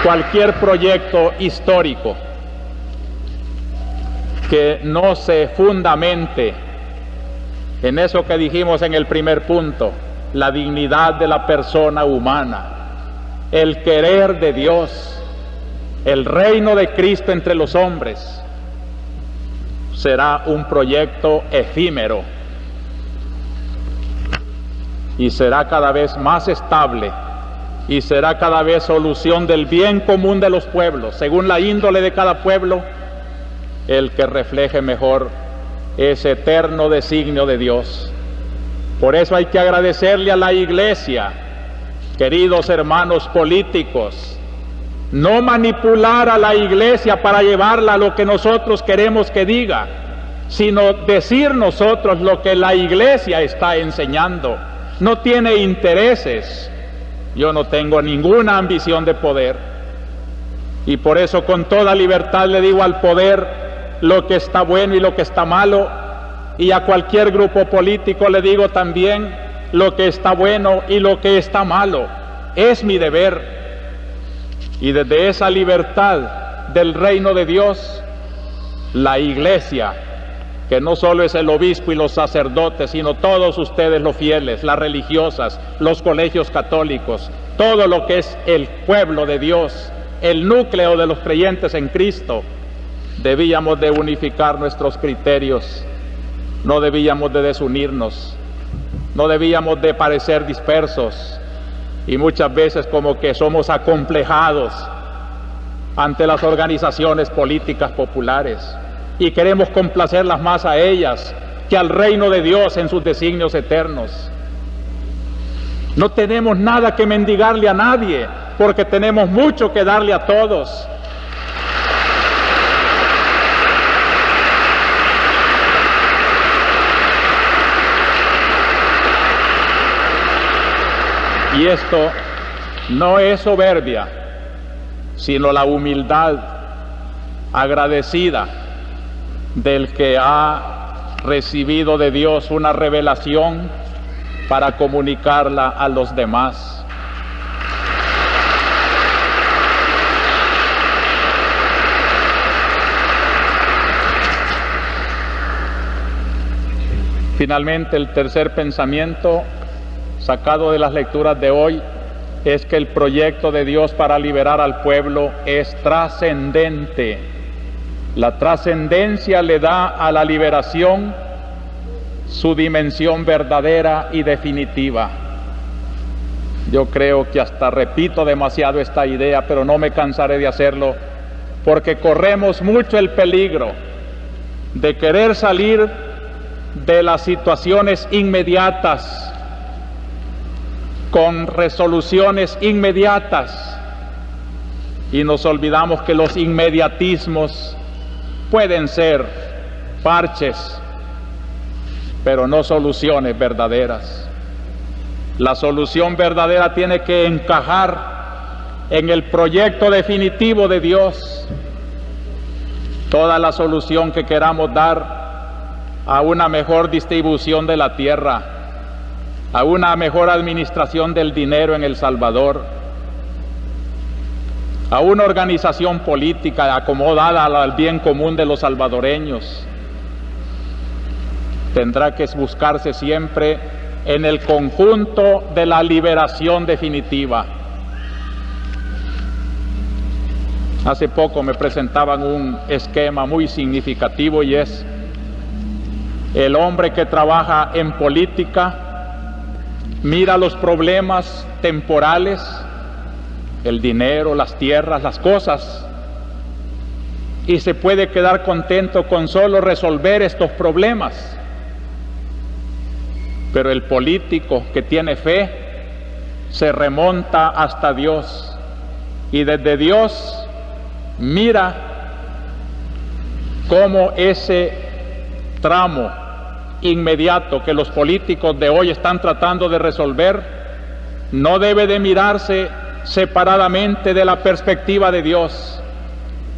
[SPEAKER 2] Cualquier proyecto histórico que no se fundamente en eso que dijimos en el primer punto, la dignidad de la persona humana, el querer de Dios, el reino de Cristo entre los hombres, será un proyecto efímero y será cada vez más estable y será cada vez solución del bien común de los pueblos, según la índole de cada pueblo, el que refleje mejor ese eterno designio de Dios. Por eso hay que agradecerle a la Iglesia, queridos hermanos políticos, no manipular a la Iglesia para llevarla a lo que nosotros queremos que diga, sino decir nosotros lo que la Iglesia está enseñando. No tiene intereses. Yo no tengo ninguna ambición de poder, y por eso con toda libertad le digo al poder lo que está bueno y lo que está malo, y a cualquier grupo político le digo también lo que está bueno y lo que está malo. Es mi deber, y desde esa libertad del reino de Dios, la Iglesia, que no solo es el obispo y los sacerdotes, sino todos ustedes los fieles, las religiosas, los colegios católicos, todo lo que es el pueblo de Dios, el núcleo de los creyentes en Cristo, debíamos de unificar nuestros criterios, no debíamos de desunirnos, no debíamos de parecer dispersos, y muchas veces como que somos acomplejados ante las organizaciones políticas populares, y queremos complacerlas más a ellas que al reino de Dios en sus designios eternos. No tenemos nada que mendigarle a nadie, porque tenemos mucho que darle a todos. Y esto no es soberbia, sino la humildad agradecida del que ha recibido de Dios una revelación para comunicarla a los demás. Finalmente, el tercer pensamiento sacado de las lecturas de hoy es que el proyecto de Dios para liberar al pueblo es trascendente. La trascendencia le da a la liberación su dimensión verdadera y definitiva. Yo creo que hasta repito demasiado esta idea, pero no me cansaré de hacerlo, porque corremos mucho el peligro de querer salir de las situaciones inmediatas con resoluciones inmediatas, y nos olvidamos que los inmediatismos pueden ser parches, pero no soluciones verdaderas. La solución verdadera tiene que encajar en el proyecto definitivo de Dios toda la solución que queramos dar a una mejor distribución de la tierra, a una mejor administración del dinero en El Salvador, a una organización política acomodada al bien común de los salvadoreños. Tendrá que buscarse siempre en el conjunto de la liberación definitiva. Hace poco me presentaban un esquema muy significativo y es el hombre que trabaja en política, mira los problemas temporales, el dinero, las tierras, las cosas, y se puede quedar contento con solo resolver estos problemas. Pero el político que tiene fe se remonta hasta Dios y desde Dios mira cómo ese tramo inmediato que los políticos de hoy están tratando de resolver no debe de mirarse separadamente de la perspectiva de Dios.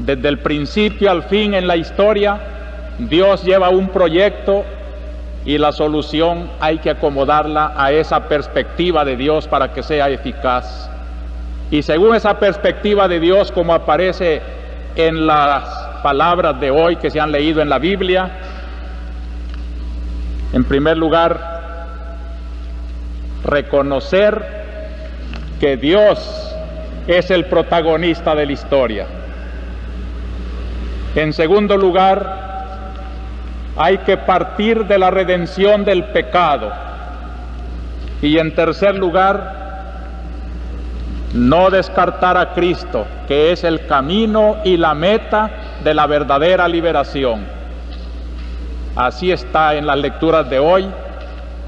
[SPEAKER 2] Desde el principio al fin en la historia, Dios lleva un proyecto y la solución hay que acomodarla a esa perspectiva de Dios para que sea eficaz. Y según esa perspectiva de Dios, como aparece en las palabras de hoy que se han leído en la Biblia, en primer lugar, reconocer que Dios es el protagonista de la historia. En segundo lugar, hay que partir de la redención del pecado. Y en tercer lugar, no descartar a Cristo, que es el camino y la meta de la verdadera liberación. Así está en las lecturas de hoy,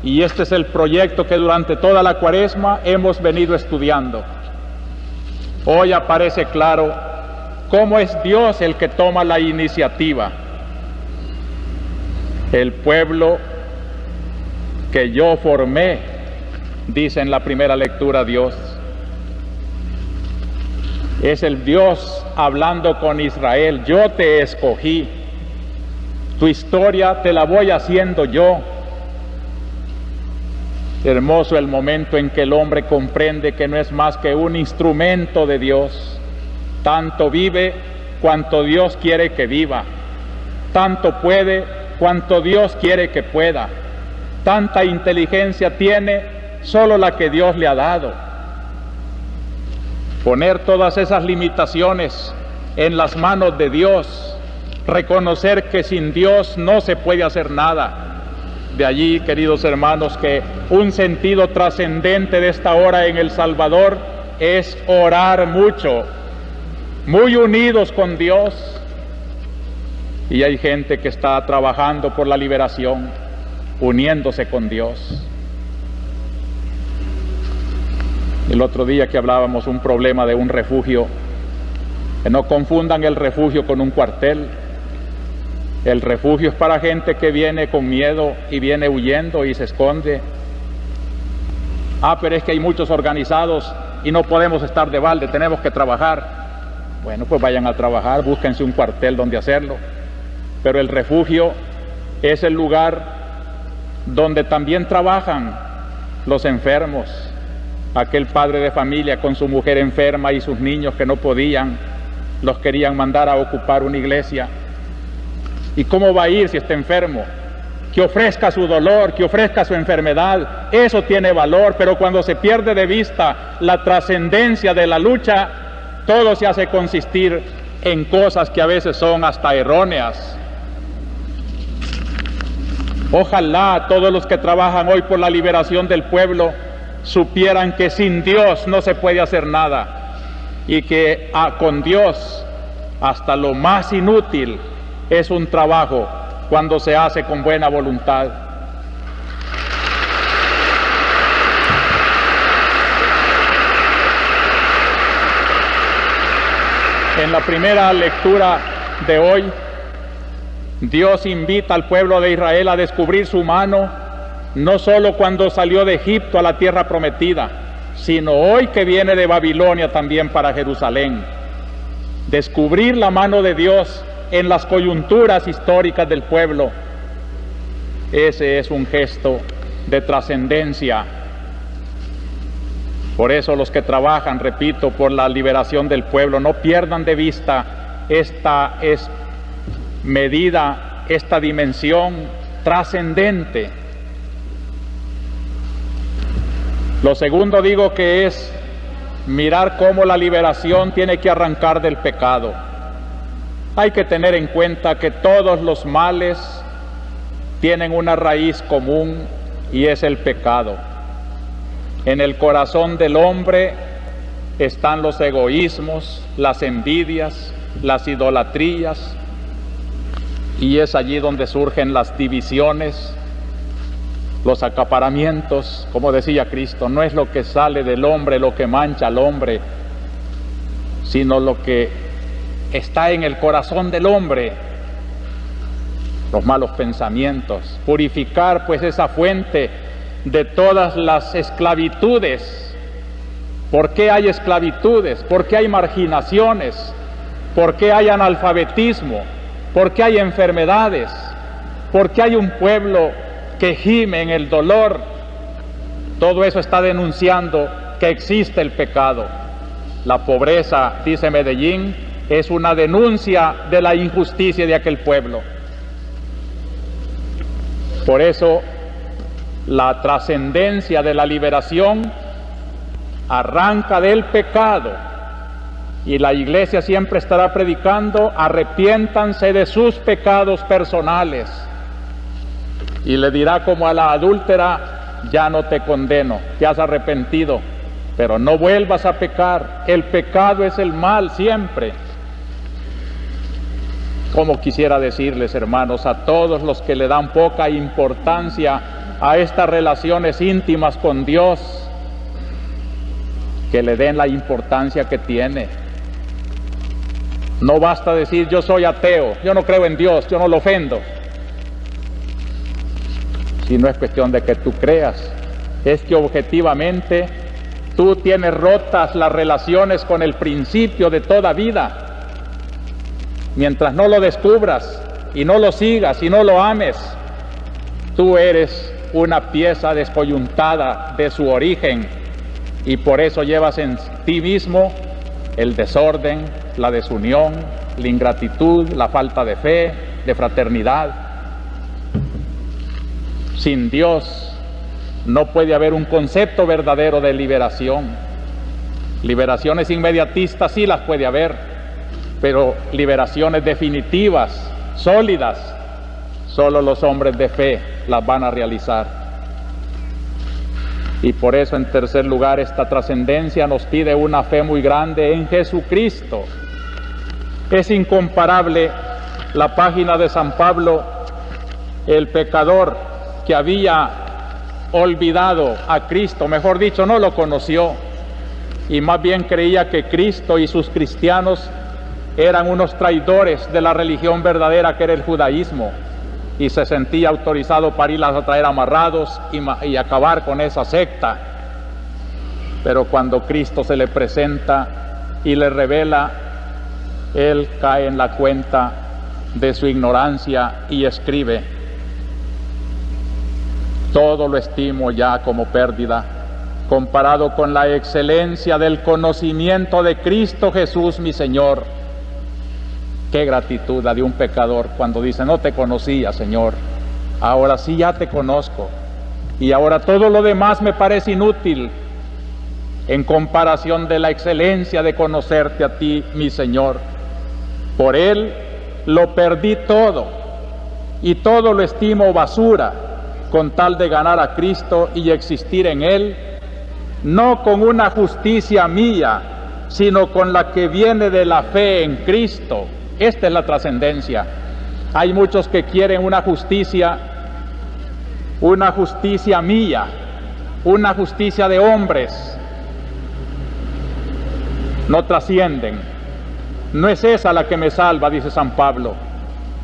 [SPEAKER 2] y este es el proyecto que durante toda la Cuaresma hemos venido estudiando. Hoy aparece claro cómo es Dios el que toma la iniciativa. El pueblo que yo formé, dice en la primera lectura Dios. Es el Dios hablando con Israel: yo te escogí, tu historia te la voy haciendo yo. Hermoso el momento en que el hombre comprende que no es más que un instrumento de Dios. Tanto vive cuanto Dios quiere que viva, tanto puede cuanto Dios quiere que pueda, tanta inteligencia tiene solo la que Dios le ha dado. Poner todas esas limitaciones en las manos de Dios, reconocer que sin Dios no se puede hacer nada. De allí, queridos hermanos, que un sentido trascendente de esta hora en El Salvador es orar mucho, muy unidos con Dios. Y hay gente que está trabajando por la liberación, uniéndose con Dios. El otro día que hablábamos un problema de un refugio, que no confundan el refugio con un cuartel. El refugio es para gente que viene con miedo y viene huyendo y se esconde. Pero es que hay muchos organizados y no podemos estar de balde, tenemos que trabajar. Bueno, pues vayan a trabajar, búsquense un cuartel donde hacerlo. Pero el refugio es el lugar donde también trabajan los enfermos. Aquel padre de familia con su mujer enferma y sus niños que no podían, los querían mandar a ocupar una iglesia. ¿Y cómo va a ir si está enfermo? Que ofrezca su dolor, que ofrezca su enfermedad, eso tiene valor, pero cuando se pierde de vista la trascendencia de la lucha, todo se hace consistir en cosas que a veces son hasta erróneas. Ojalá todos los que trabajan hoy por la liberación del pueblo supieran que sin Dios no se puede hacer nada y que con Dios hasta lo más inútil es un trabajo cuando se hace con buena voluntad. En la primera lectura de hoy, Dios invita al pueblo de Israel a descubrir su mano, no solo cuando salió de Egipto a la tierra prometida, sino hoy que viene de Babilonia también para Jerusalén. Descubrir la mano de Dios en las coyunturas históricas del pueblo, ese es un gesto de trascendencia. Por eso los que trabajan, repito, por la liberación del pueblo, no pierdan de vista esta medida, esta dimensión trascendente. Lo segundo digo que es mirar cómo la liberación tiene que arrancar del pecado. Hay que tener en cuenta que todos los males tienen una raíz común y es el pecado. En el corazón del hombre están los egoísmos, las envidias, las idolatrías, y es allí donde surgen las divisiones, los acaparamientos. Como decía Cristo, no es lo que sale del hombre lo que mancha al hombre, sino lo que está en el corazón del hombre, los malos pensamientos. Purificar pues esa fuente de todas las esclavitudes. ¿Por qué hay esclavitudes? ¿Por qué hay marginaciones? ¿Por qué hay analfabetismo? ¿Por qué hay enfermedades? ¿Por qué hay un pueblo que gime en el dolor? Todo eso está denunciando que existe el pecado. La pobreza, dice Medellín, es una denuncia de la injusticia de aquel pueblo. Por eso, la trascendencia de la liberación arranca del pecado, y la Iglesia siempre estará predicando: arrepiéntanse de sus pecados personales. Y le dirá como a la adúltera: ya no te condeno, te has arrepentido, pero no vuelvas a pecar. El pecado es el mal siempre. Como quisiera decirles, hermanos, a todos los que le dan poca importancia a estas relaciones íntimas con Dios, que le den la importancia que tiene. No basta decir: yo soy ateo, yo no creo en Dios, yo no lo ofendo. Si no es cuestión de que tú creas, es que objetivamente tú tienes rotas las relaciones con el principio de toda vida. Mientras no lo descubras y no lo sigas y no lo ames, tú eres una pieza descoyuntada de su origen, y por eso llevas en ti mismo el desorden, la desunión, la ingratitud, la falta de fe, de fraternidad. Sin Dios no puede haber un concepto verdadero de liberación. Liberaciones inmediatistas sí las puede haber, pero liberaciones definitivas, sólidas, solo los hombres de fe las van a realizar. Y por eso, en tercer lugar, esta trascendencia nos pide una fe muy grande en Jesucristo. Es incomparable la página de San Pablo, el pecador que había olvidado a Cristo, mejor dicho, no lo conoció, y más bien creía que Cristo y sus cristianos eran unos traidores de la religión verdadera, que era el judaísmo, y se sentía autorizado para irlas a traer amarrados y acabar con esa secta. Pero cuando Cristo se le presenta y le revela, él cae en la cuenta de su ignorancia y escribe: todo lo estimo ya como pérdida, comparado con la excelencia del conocimiento de Cristo Jesús mi Señor. Qué gratitud la de un pecador cuando dice: no te conocía, Señor, ahora sí ya te conozco, y ahora todo lo demás me parece inútil en comparación de la excelencia de conocerte a ti, mi Señor. Por Él lo perdí todo, y todo lo estimo basura, con tal de ganar a Cristo y existir en Él, no con una justicia mía, sino con la que viene de la fe en Cristo. Esta es la trascendencia. Hay muchos que quieren una justicia mía, una justicia de hombres. No trascienden. No es esa la que me salva, dice San Pablo.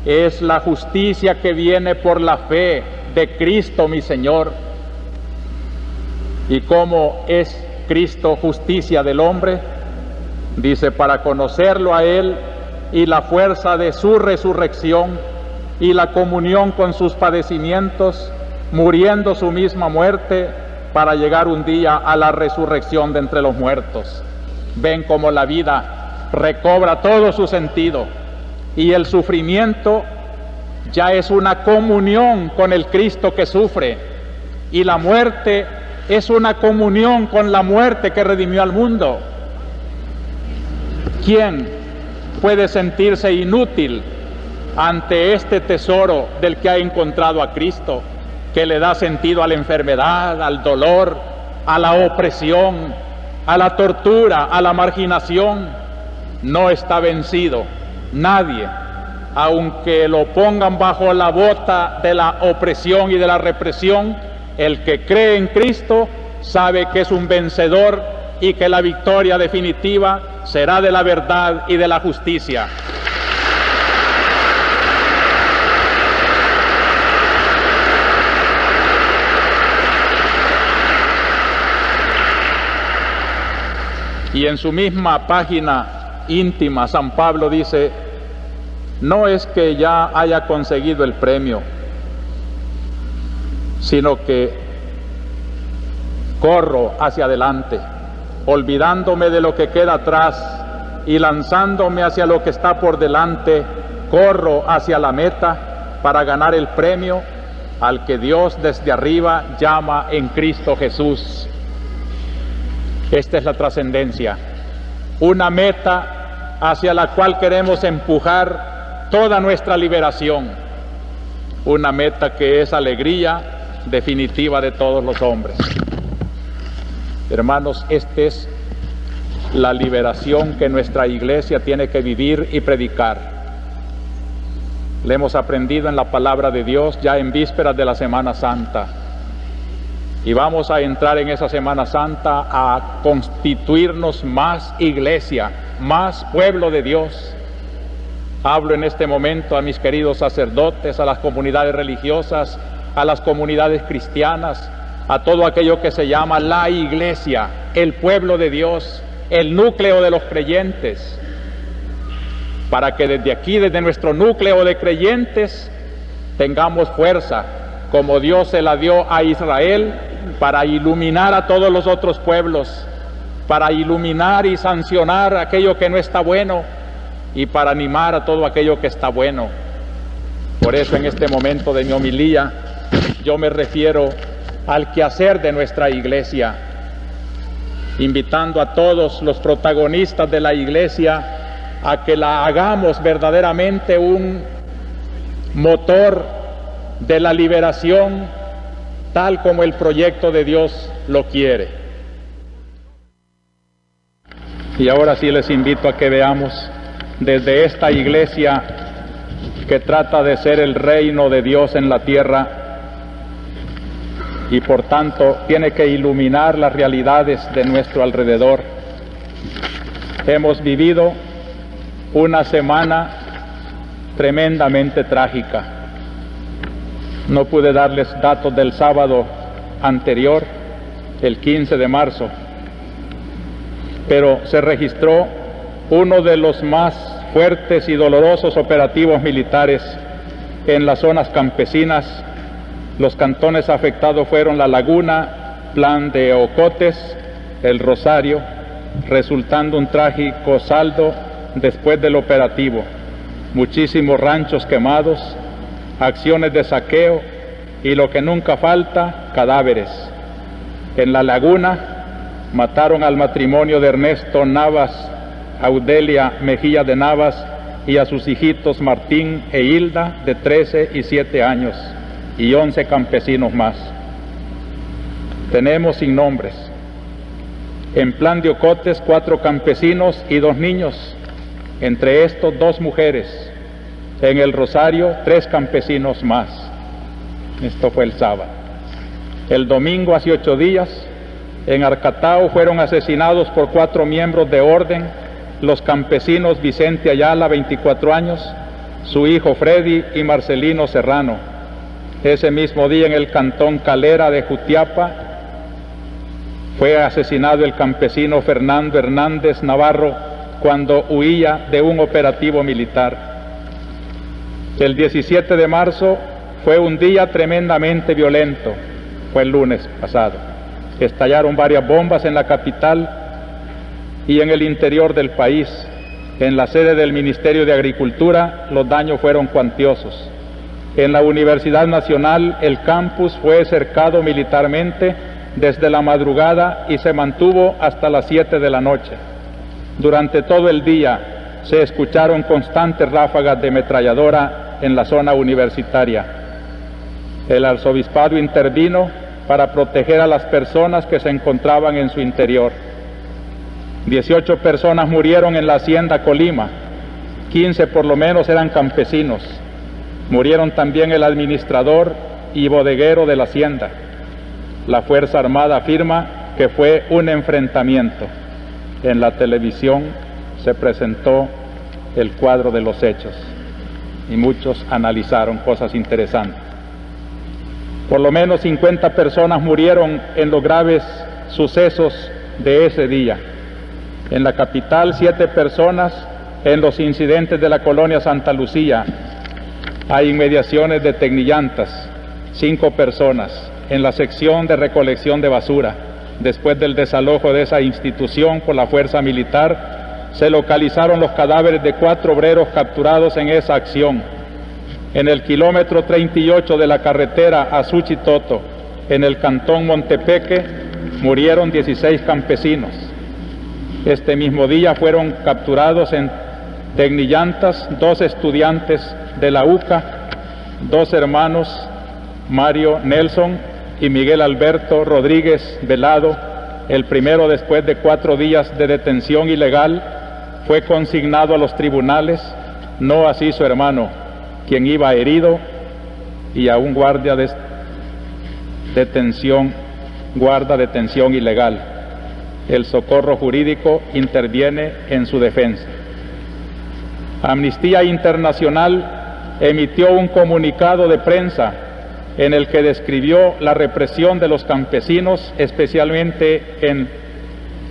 [SPEAKER 2] Es la justicia que viene por la fe de Cristo mi Señor. Y cómo es Cristo, justicia del hombre, dice, para conocerlo a Él y la fuerza de su resurrección y la comunión con sus padecimientos, muriendo su misma muerte, para llegar un día a la resurrección de entre los muertos. Ven cómo la vida recobra todo su sentido y el sufrimiento ya es una comunión con el Cristo que sufre, y la muerte es una comunión con la muerte que redimió al mundo. ¿Quién puede sentirse inútil ante este tesoro del que ha encontrado a Cristo, que le da sentido a la enfermedad, al dolor, a la opresión, a la tortura, a la marginación? No está vencido nadie, aunque lo pongan bajo la bota de la opresión y de la represión. El que cree en Cristo sabe que es un vencedor y que la victoria definitiva será de la verdad y de la justicia. Y en su misma página íntima, San Pablo dice, no es que ya haya conseguido el premio, sino que corro hacia adelante, olvidándome de lo que queda atrás y lanzándome hacia lo que está por delante, corro hacia la meta para ganar el premio al que Dios desde arriba llama en Cristo Jesús. Esta es la trascendencia, una meta hacia la cual queremos empujar toda nuestra liberación, una meta que es alegría definitiva de todos los hombres. Hermanos, esta es la liberación que nuestra iglesia tiene que vivir y predicar. Le hemos aprendido en la palabra de Dios ya en vísperas de la Semana Santa, y vamos a entrar en esa Semana Santa a constituirnos más iglesia, más pueblo de Dios. Hablo en este momento a mis queridos sacerdotes, a las comunidades religiosas, a las comunidades cristianas, a todo aquello que se llama la iglesia, el pueblo de Dios, el núcleo de los creyentes, para que desde aquí, desde nuestro núcleo de creyentes, tengamos fuerza, como Dios se la dio a Israel, para iluminar a todos los otros pueblos, para iluminar y sancionar aquello que no está bueno, y para animar a todo aquello que está bueno. Por eso en este momento de mi homilía, yo me refiero al quehacer de nuestra iglesia, invitando a todos los protagonistas de la iglesia a que la hagamos verdaderamente un motor de la liberación, tal como el proyecto de Dios lo quiere. Y ahora sí les invito a que veamos desde esta iglesia que trata de ser el reino de Dios en la tierra, y por tanto tiene que iluminar las realidades de nuestro alrededor. Hemos vivido una semana tremendamente trágica. No pude darles datos del sábado anterior, el 15 de marzo, pero se registró uno de los más fuertes y dolorosos operativos militares en las zonas campesinas. Los cantones afectados fueron La Laguna, Plan de Ocotes, El Rosario, resultando un trágico saldo después del operativo. Muchísimos ranchos quemados, acciones de saqueo y, lo que nunca falta, cadáveres. En La Laguna mataron al matrimonio de Ernesto Navas, Audelia Mejía de Navas, y a sus hijitos Martín e Hilda, de 13 y 7 años, y 11 campesinos más. Tenemos sin nombres. En Plan de Ocotes, 4 campesinos y 2 niños, entre estos 2 mujeres. En El Rosario, 3 campesinos más. Esto fue el sábado. El domingo, hace 8 días, en Arcatao fueron asesinados por 4 miembros de orden los campesinos Vicente Ayala, 24 años, su hijo Freddy y Marcelino Serrano. Ese mismo día, en el cantón Calera de Jutiapa, Fue asesinado el campesino Fernando Hernández Navarro cuando huía de un operativo militar. El 17 de marzo fue un día tremendamente violento, fue el lunes pasado. Estallaron varias bombas en la capital y en el interior del país. En la sede del Ministerio de Agricultura los daños fueron cuantiosos. En la Universidad Nacional el campus fue cercado militarmente desde la madrugada y se mantuvo hasta las 7 de la noche. Durante todo el día se escucharon constantes ráfagas de ametralladora en la zona universitaria. El arzobispado intervino para proteger a las personas que se encontraban en su interior. 18 personas murieron en la hacienda Colima, 15 por lo menos eran campesinos. Murieron también el administrador y bodeguero de la hacienda. La Fuerza Armada afirma que fue un enfrentamiento. En la televisión se presentó el cuadro de los hechos y muchos analizaron cosas interesantes. Por lo menos 50 personas murieron en los graves sucesos de ese día. En la capital, 7 personas en los incidentes de la colonia Santa Lucía. Hay inmediaciones de Tecnillantas, 5 personas en la sección de recolección de basura. Después del desalojo de esa institución por la fuerza militar, se localizaron los cadáveres de 4 obreros capturados en esa acción. En el kilómetro 38 de la carretera a Suchitoto, en el cantón Montepeque, murieron 16 campesinos. Este mismo día fueron capturados en Tecnillantas 2 estudiantes de la UCA, 2 hermanos, Mario Nelson y Miguel Alberto Rodríguez Velado. El primero, después de 4 días de detención ilegal, fue consignado a los tribunales, no así su hermano, quien iba herido, y a un guarda de detención ilegal. El Socorro Jurídico interviene en su defensa. Amnistía Internacional emitió un comunicado de prensa en el que describió la represión de los campesinos, especialmente en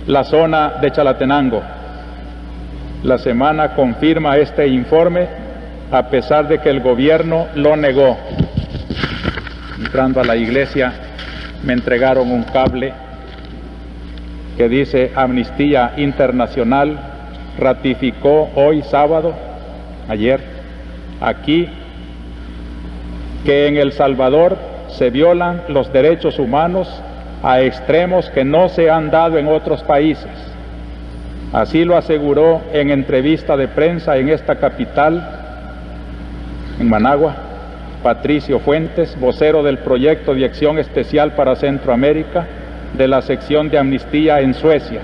[SPEAKER 2] la zona de Chalatenango. La Semana confirma este informe, a pesar de que el gobierno lo negó. Entrando a la iglesia, me entregaron un cable que dice: Amnistía Internacional ratificó hoy sábado, ayer, aquí, que en El Salvador se violan los derechos humanos a extremos que no se han dado en otros países. Así lo aseguró en entrevista de prensa en esta capital, en Managua, Patricio Fuentes, vocero del Proyecto de Acción Especial para Centroamérica de la sección de Amnistía en Suecia.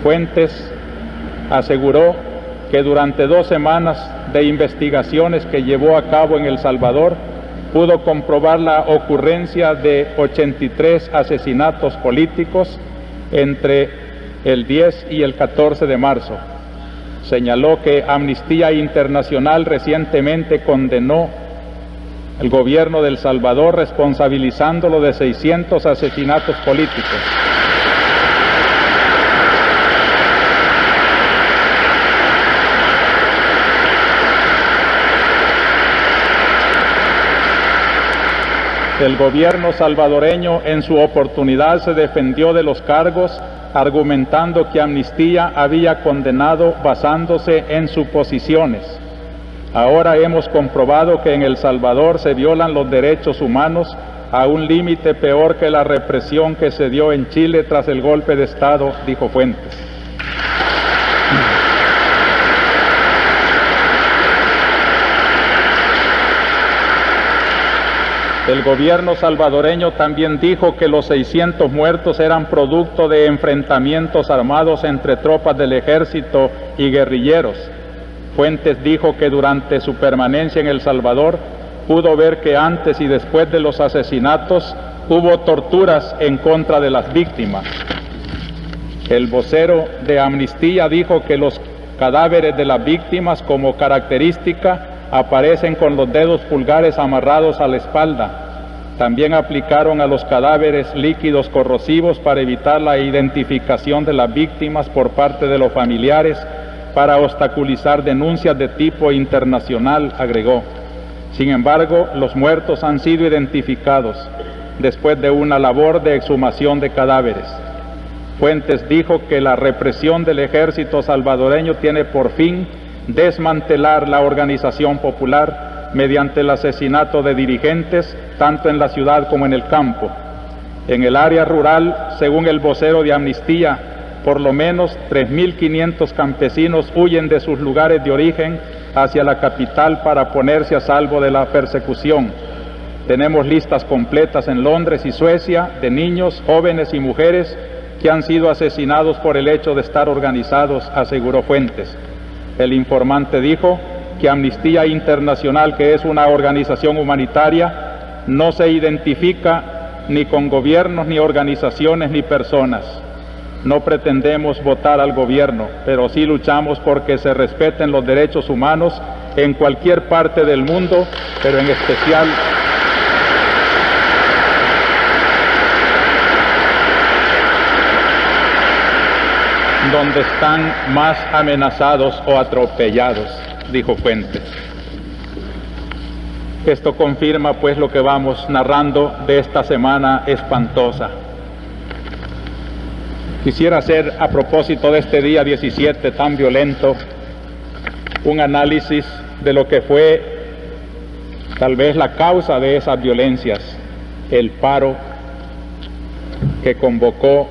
[SPEAKER 2] Fuentes aseguró que durante 2 semanas de investigaciones que llevó a cabo en El Salvador, pudo comprobar la ocurrencia de 83 asesinatos políticos entre el 10 y el 14 de marzo. Señaló que Amnistía Internacional recientemente condenó al gobierno de El Salvador responsabilizándolo de 600 asesinatos políticos. El gobierno salvadoreño en su oportunidad se defendió de los cargos, argumentando que Amnistía había condenado basándose en suposiciones. Ahora hemos comprobado que en El Salvador se violan los derechos humanos a un límite peor que la represión que se dio en Chile tras el golpe de Estado, dijo Fuentes. El gobierno salvadoreño también dijo que los 600 muertos eran producto de enfrentamientos armados entre tropas del ejército y guerrilleros. Fuentes dijo que durante su permanencia en El Salvador pudo ver que antes y después de los asesinatos hubo torturas en contra de las víctimas. El vocero de Amnistía dijo que los cadáveres de las víctimas, como característica, aparecen con los dedos pulgares amarrados a la espalda. También aplicaron a los cadáveres líquidos corrosivos para evitar la identificación de las víctimas por parte de los familiares, para obstaculizar denuncias de tipo internacional, agregó. Sin embargo, los muertos han sido identificados después de una labor de exhumación de cadáveres. Fuentes dijo que la represión del ejército salvadoreño tiene por fin desmantelar la organización popular mediante el asesinato de dirigentes, tanto en la ciudad como en el campo. En el área rural, según el vocero de Amnistía, por lo menos 3.500 campesinos huyen de sus lugares de origen hacia la capital para ponerse a salvo de la persecución. Tenemos listas completas en Londres y Suecia de niños, jóvenes y mujeres que han sido asesinados por el hecho de estar organizados, aseguró Fuentes. El informante dijo que Amnistía Internacional, que es una organización humanitaria, no se identifica ni con gobiernos, ni organizaciones, ni personas. No pretendemos votar al gobierno, pero sí luchamos porque se respeten los derechos humanos en cualquier parte del mundo, pero en especial donde están más amenazados o atropellados, dijo Fuentes. Esto confirma pues lo que vamos narrando de esta semana espantosa. Quisiera hacer, a propósito de este día 17 tan violento, un análisis de lo que fue tal vez la causa de esas violencias, el paro que convocó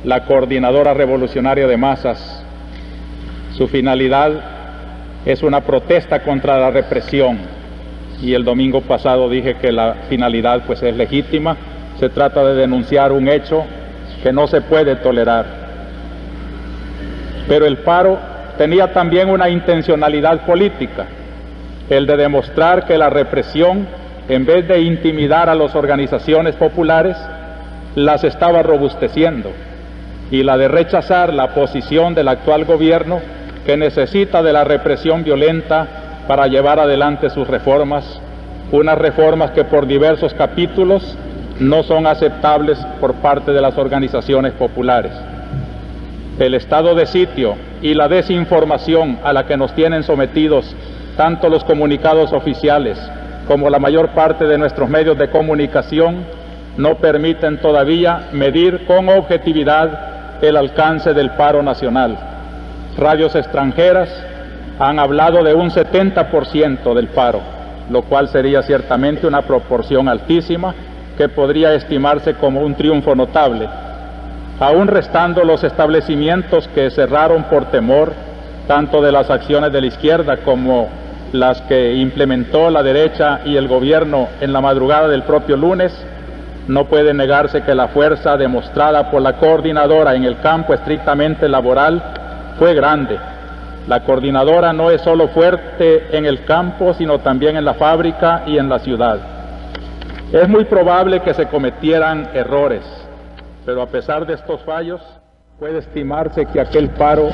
[SPEAKER 2] la Coordinadora Revolucionaria de Masas. Su finalidad es una protesta contra la represión, y el domingo pasado dije que la finalidad pues es legítima. Se trata de denunciar un hecho que no se puede tolerar. Pero el paro tenía también una intencionalidad política, el de demostrar que la represión, en vez de intimidar a las organizaciones populares, las estaba robusteciendo, y la de rechazar la posición del actual gobierno, que necesita de la represión violenta para llevar adelante sus reformas, unas reformas que por diversos capítulos no son aceptables por parte de las organizaciones populares. El estado de sitio y la desinformación a la que nos tienen sometidos tanto los comunicados oficiales como la mayor parte de nuestros medios de comunicación no permiten todavía medir con objetividad el alcance del paro nacional. Radios extranjeras han hablado de un 70% del paro, lo cual sería ciertamente una proporción altísima que podría estimarse como un triunfo notable, aún restando los establecimientos que cerraron por temor tanto de las acciones de la izquierda como las que implementó la derecha y el gobierno en la madrugada del propio lunes. No puede negarse que la fuerza demostrada por la coordinadora en el campo estrictamente laboral fue grande. La coordinadora no es solo fuerte en el campo, sino también en la fábrica y en la ciudad. Es muy probable que se cometieran errores, pero a pesar de estos fallos, puede estimarse que aquel paro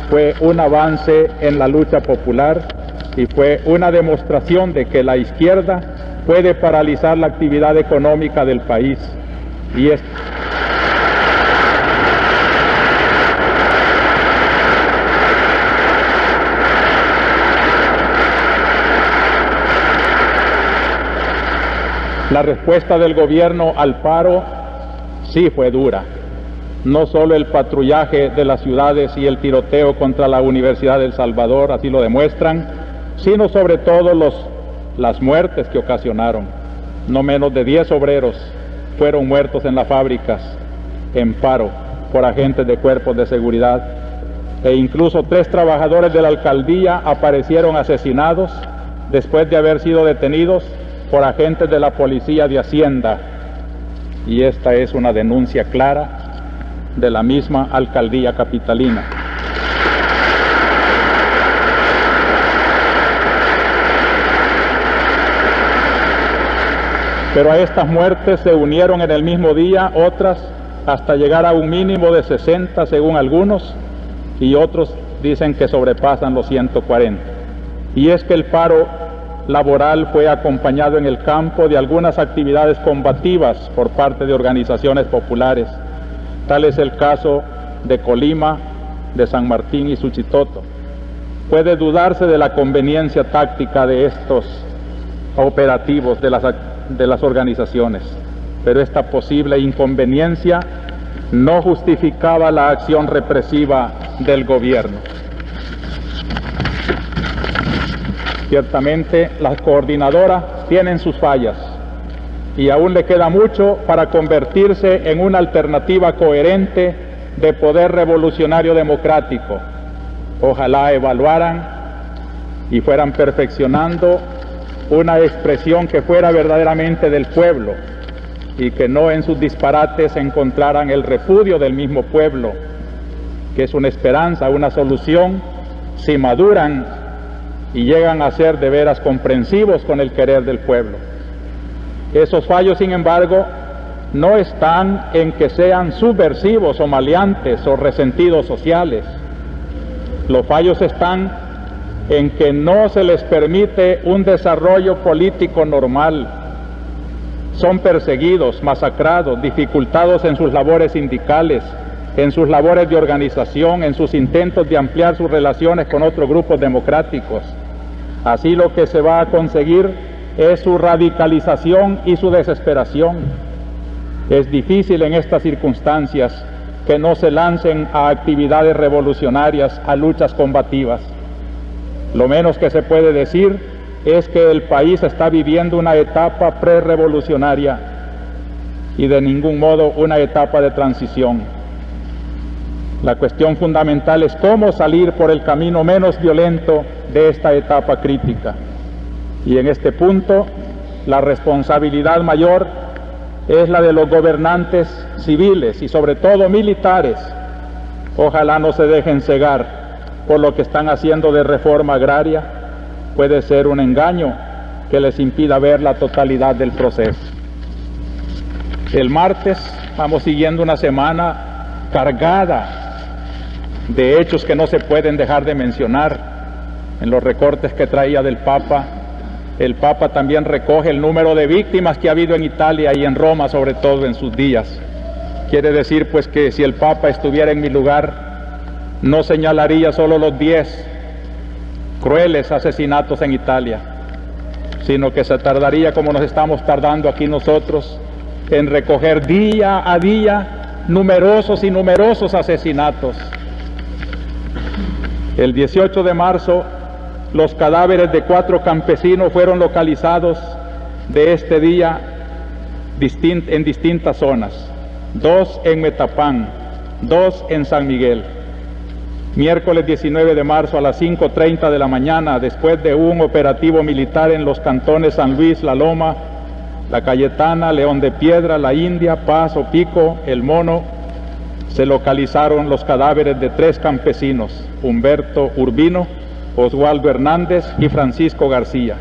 [SPEAKER 2] fue un avance en la lucha popular y fue una demostración de que la izquierda puede paralizar la actividad económica del país. Y la respuesta del gobierno al paro sí fue dura. No solo el patrullaje de las ciudades y el tiroteo contra la Universidad de El Salvador así lo demuestran, sino sobre todo las muertes que ocasionaron. No menos de 10 obreros fueron muertos en las fábricas en paro por agentes de cuerpos de seguridad, e incluso 3 trabajadores de la alcaldía aparecieron asesinados después de haber sido detenidos por agentes de la Policía de Hacienda, y esta es una denuncia clara de la misma alcaldía capitalina. Pero a estas muertes se unieron en el mismo día otras hasta llegar a un mínimo de 60 según algunos, y otros dicen que sobrepasan los 140. Y es que el paro laboral fue acompañado en el campo de algunas actividades combativas por parte de organizaciones populares. Tal es el caso de Colima, de San Martín y Suchitoto. Puede dudarse de la conveniencia táctica de estos operativos de las organizaciones, pero esta posible inconveniencia no justificaba la acción represiva del gobierno. Ciertamente, las coordinadoras tienen sus fallas y aún le queda mucho para convertirse en una alternativa coherente de poder revolucionario democrático. Ojalá evaluaran y fueran perfeccionando una expresión que fuera verdaderamente del pueblo y que no en sus disparates encontraran el repudio del mismo pueblo, que es una esperanza, una solución, si maduran y llegan a ser de veras comprensivos con el querer del pueblo. Esos fallos, sin embargo, no están en que sean subversivos o maleantes o resentidos sociales. Los fallos están en que no se les permite un desarrollo político normal. Son perseguidos, masacrados, dificultados en sus labores sindicales, en sus labores de organización, en sus intentos de ampliar sus relaciones con otros grupos democráticos. Así lo que se va a conseguir es su radicalización y su desesperación. Es difícil en estas circunstancias que no se lancen a actividades revolucionarias, a luchas combativas. Lo menos que se puede decir es que el país está viviendo una etapa prerevolucionaria y de ningún modo una etapa de transición. La cuestión fundamental es cómo salir por el camino menos violento de esta etapa crítica. Y en este punto, la responsabilidad mayor es la de los gobernantes civiles y sobre todo militares. Ojalá no se dejen cegar por lo que están haciendo de reforma agraria. Puede ser un engaño que les impida ver la totalidad del proceso. El martes vamos siguiendo una semana cargada de hechos que no se pueden dejar de mencionar. En los recortes que traía del Papa, el Papa también recoge el número de víctimas que ha habido en Italia y en Roma, sobre todo en sus días. Quiere decir pues que si el Papa estuviera en mi lugar, no señalaría solo los 10 crueles asesinatos en Italia, sino que se tardaría, como nos estamos tardando aquí nosotros, en recoger día a día numerosos y numerosos asesinatos. El 18 de marzo, los cadáveres de 4 campesinos fueron localizados de este día en distintas zonas, 2 en Metapán, 2 en San Miguel. Miércoles 19 de marzo a las 5:30 de la mañana, después de un operativo militar en los cantones San Luis, La Loma, La Cayetana, León de Piedra, La India, Paz, Pico, El Mono, se localizaron los cadáveres de 3 campesinos, Humberto Urbino, Oswaldo Hernández y Francisco García.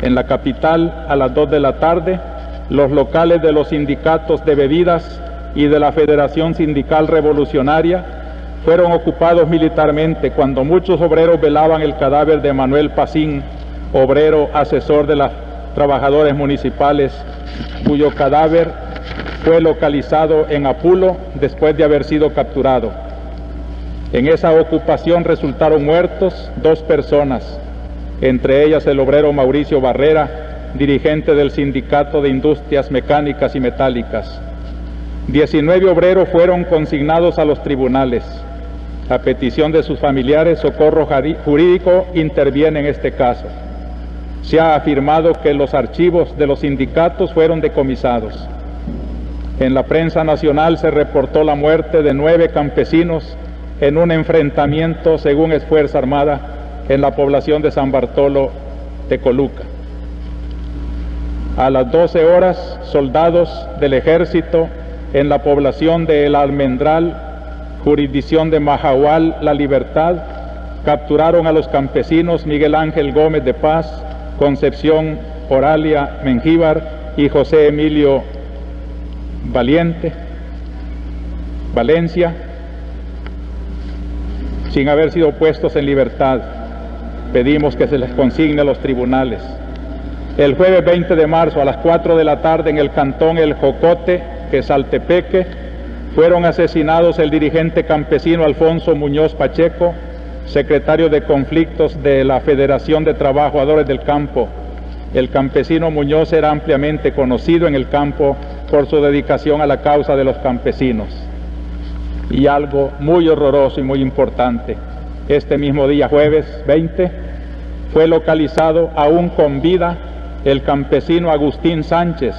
[SPEAKER 2] En la capital, a las 2 de la tarde, los locales de los sindicatos de bebidas y de la Federación Sindical Revolucionaria fueron ocupados militarmente cuando muchos obreros velaban el cadáver de Manuel Pacín, obrero asesor de los trabajadores municipales, cuyo cadáver fue localizado en Apulo después de haber sido capturado. En esa ocupación resultaron muertos 2 personas, entre ellas el obrero Mauricio Barrera, dirigente del Sindicato de Industrias Mecánicas y Metálicas. 19 obreros fueron consignados a los tribunales. A petición de sus familiares, Socorro Jurídico interviene en este caso. Se ha afirmado que los archivos de los sindicatos fueron decomisados. En la prensa nacional se reportó la muerte de 9 campesinos en un enfrentamiento, según es Fuerza Armada, en la población de San Bartolo de Coluca. A las 12 horas, soldados del ejército en la población de El Almendral, jurisdicción de Majahual, La Libertad, capturaron a los campesinos Miguel Ángel Gómez de Paz, Concepción Oralia Mengíbar y José Emilio Valencia, sin haber sido puestos en libertad. pedimos que se les consigne a los tribunales. El jueves 20 de marzo a las 4 de la tarde en el cantón El Jocote, Quesaltepeque, fueron asesinados el dirigente campesino Alfonso Muñoz Pacheco, secretario de conflictos de la Federación de Trabajadores del Campo. El campesino Muñoz era ampliamente conocido en el campo por su dedicación a la causa de los campesinos. Y algo muy horroroso y muy importante, este mismo día, jueves 20, fue localizado aún con vida el campesino Agustín Sánchez,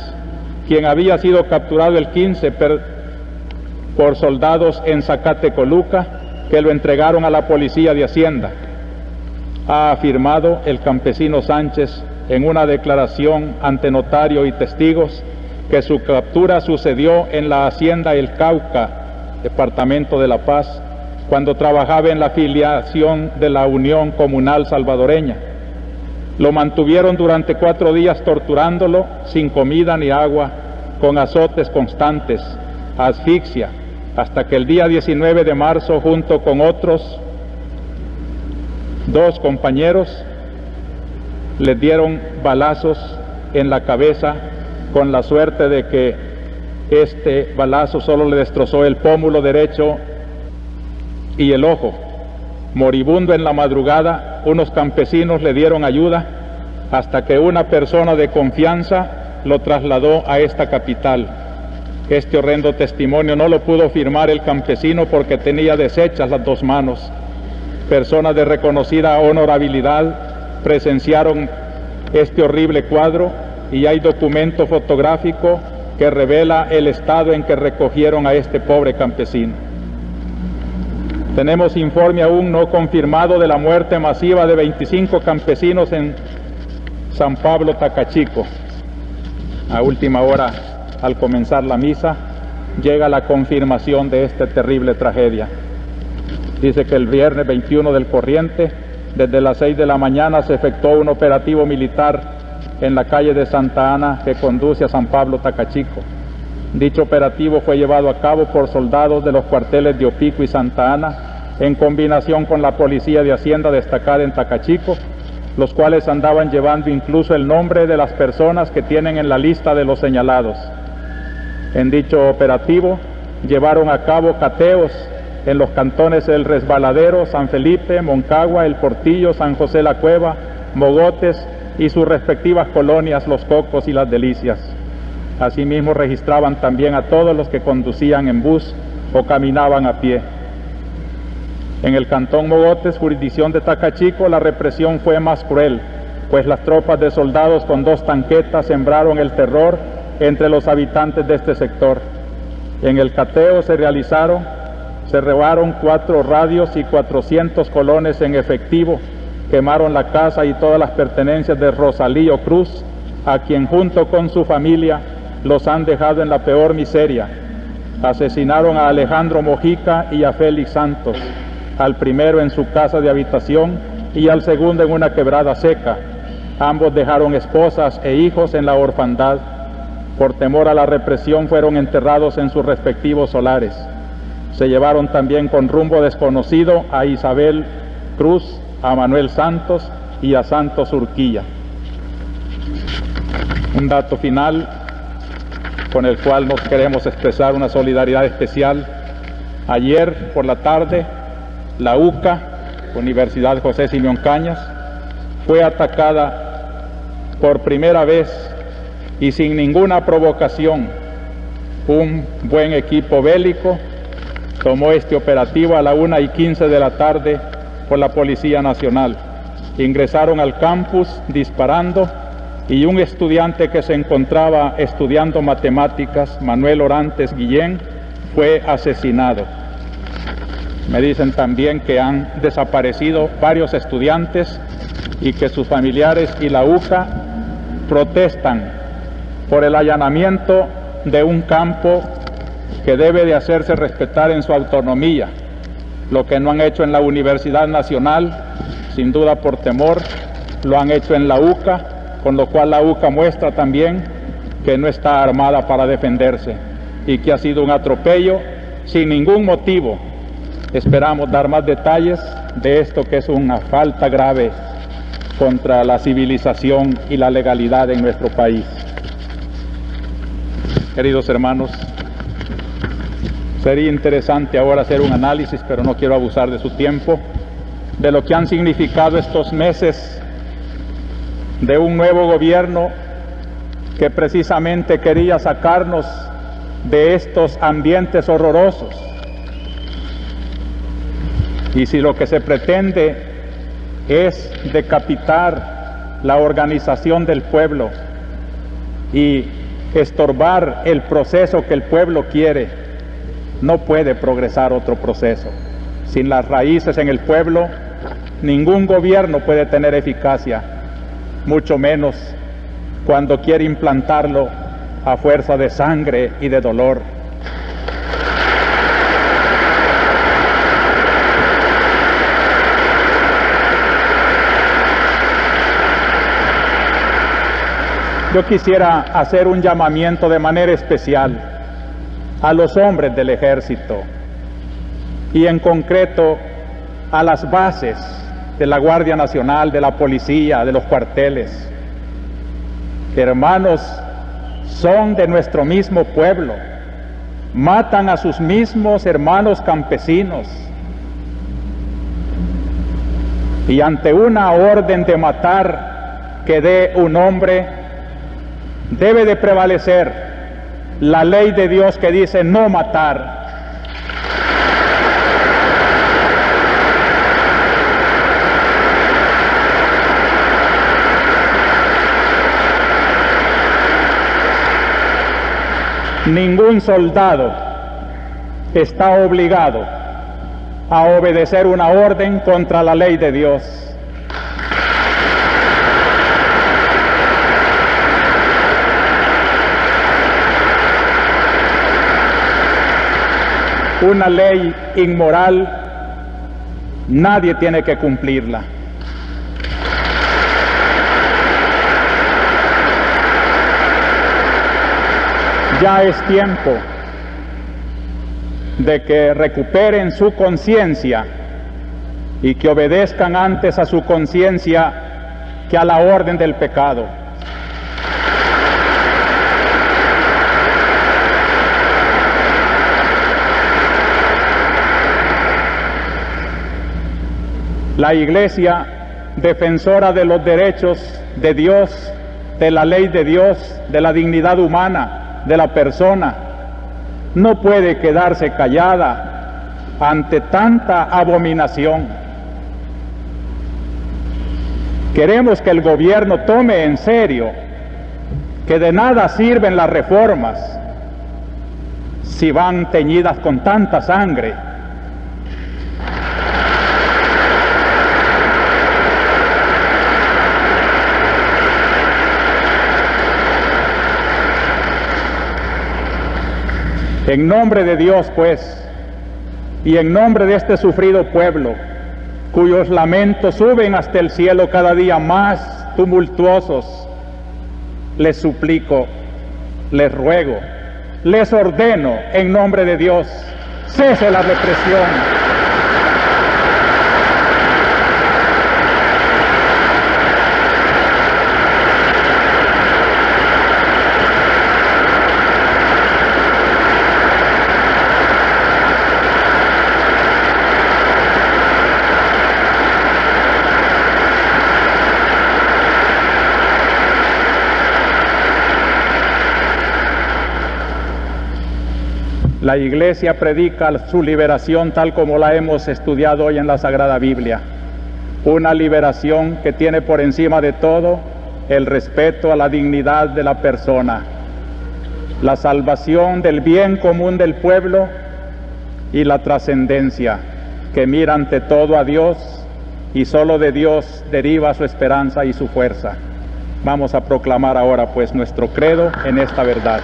[SPEAKER 2] quien había sido capturado el 15 por soldados en Zacatecoluca, que lo entregaron a la policía de Hacienda. Ha afirmado el campesino Sánchez en una declaración ante notario y testigos que su captura sucedió en la hacienda El Cauca, departamento de La Paz, cuando trabajaba en la afiliación de la Unión Comunal Salvadoreña. Lo mantuvieron durante 4 días torturándolo sin comida ni agua, con azotes constantes, asfixia, hasta que el día 19 de marzo, junto con otros 2 compañeros, les dieron balazos en la cabeza, con la suerte de que este balazo solo le destrozó el pómulo derecho y el ojo. Moribundo en la madrugada, unos campesinos le dieron ayuda hasta que una persona de confianza lo trasladó a esta capital. Este horrendo testimonio no lo pudo firmar el campesino porque tenía deshechas las 2 manos. Personas de reconocida honorabilidad presenciaron este horrible cuadro y hay documento fotográfico que revela el estado en que recogieron a este pobre campesino. Tenemos informe aún no confirmado de la muerte masiva de 25 campesinos en San Pablo, Tacachico. A última hora, al comenzar la misa, llega la confirmación de esta terrible tragedia. Dice que el viernes 21 del corriente, desde las 6 de la mañana, se efectuó un operativo militar en la calle de Santa Ana que conduce a San Pablo, Tacachico. Dicho operativo fue llevado a cabo por soldados de los cuarteles de Opico y Santa Ana, en combinación con la policía de Hacienda destacada en Tacachico, los cuales andaban llevando incluso el nombre de las personas que tienen en la lista de los señalados. En dicho operativo llevaron a cabo cateos en los cantones El Resbaladero, San Felipe, Moncagua, El Portillo, San José la Cueva, Mogotes y sus respectivas colonias Los Cocos y Las Delicias. Asimismo registraban también a todos los que conducían en bus o caminaban a pie. En el cantón Mogotes, jurisdicción de Tacachico, la represión fue más cruel, pues las tropas de soldados con 2 tanquetas sembraron el terror entre los habitantes de este sector. En el cateo se robaron 4 radios y 400 colones en efectivo, quemaron la casa y todas las pertenencias de Rosalío Cruz, a quien junto con su familia los han dejado en la peor miseria. Asesinaron a Alejandro Mojica y a Félix Santos, al primero en su casa de habitación y al segundo en una quebrada seca. Ambos dejaron esposas e hijos en la orfandad. Por temor a la represión fueron enterrados en sus respectivos solares. Se llevaron también con rumbo desconocido a Isabel Cruz, a Manuel Santos y a Santos Urquilla. Un dato final con el cual nos queremos expresar una solidaridad especial. Ayer por la tarde, la UCA, Universidad José Simeón Cañas, fue atacada por primera vez y sin ninguna provocación. Un buen equipo bélico tomó este operativo a la 1:15 de la tarde por la Policía Nacional. Ingresaron al campus disparando y un estudiante que se encontraba estudiando matemáticas, Manuel Orantes Guillén, fue asesinado. Me dicen también que han desaparecido varios estudiantes y que sus familiares y la UCA protestan por el allanamiento de un campo que debe de hacerse respetar en su autonomía, lo que no han hecho en la Universidad Nacional, sin duda por temor, lo han hecho en la UCA, con lo cual la UCA muestra también que no está armada para defenderse y que ha sido un atropello sin ningún motivo. Esperamos dar más detalles de esto, que es una falta grave contra la civilización y la legalidad en nuestro país. Queridos hermanos, sería interesante ahora hacer un análisis, pero no quiero abusar de su tiempo, de lo que han significado estos meses de un nuevo gobierno que precisamente quería sacarnos de estos ambientes horrorosos. Y si lo que se pretende es decapitar la organización del pueblo y estorbar el proceso que el pueblo quiere, no puede progresar otro proceso. Sin las raíces en el pueblo, ningún gobierno puede tener eficacia, mucho menos cuando quiere implantarlo a fuerza de sangre y de dolor. Yo quisiera hacer un llamamiento de manera especial a los hombres del ejército y en concreto a las bases de la Guardia Nacional, de la policía, de los cuarteles. Hermanos, son de nuestro mismo pueblo, matan a sus mismos hermanos campesinos y ante una orden de matar que dé un hombre, debe de prevalecer la ley de Dios que dice no matar. Ningún soldado está obligado a obedecer una orden contra la ley de Dios. Una ley inmoral, nadie tiene que cumplirla. Ya es tiempo de que recuperen su conciencia y que obedezcan antes a su conciencia que a la orden del pecado. La Iglesia, defensora de los derechos de Dios, de la ley de Dios, de la dignidad humana, de la persona, no puede quedarse callada ante tanta abominación. Queremos que el gobierno tome en serio que de nada sirven las reformas si van teñidas con tanta sangre. En nombre de Dios, pues, y en nombre de este sufrido pueblo, cuyos lamentos suben hasta el cielo cada día más tumultuosos, les suplico, les ruego, les ordeno en nombre de Dios, cese la represión. La Iglesia predica su liberación tal como la hemos estudiado hoy en la Sagrada Biblia. Una liberación que tiene por encima de todo el respeto a la dignidad de la persona, la salvación del bien común del pueblo y la trascendencia que mira ante todo a Dios y solo de Dios deriva su esperanza y su fuerza. Vamos a proclamar ahora pues nuestro credo en esta verdad.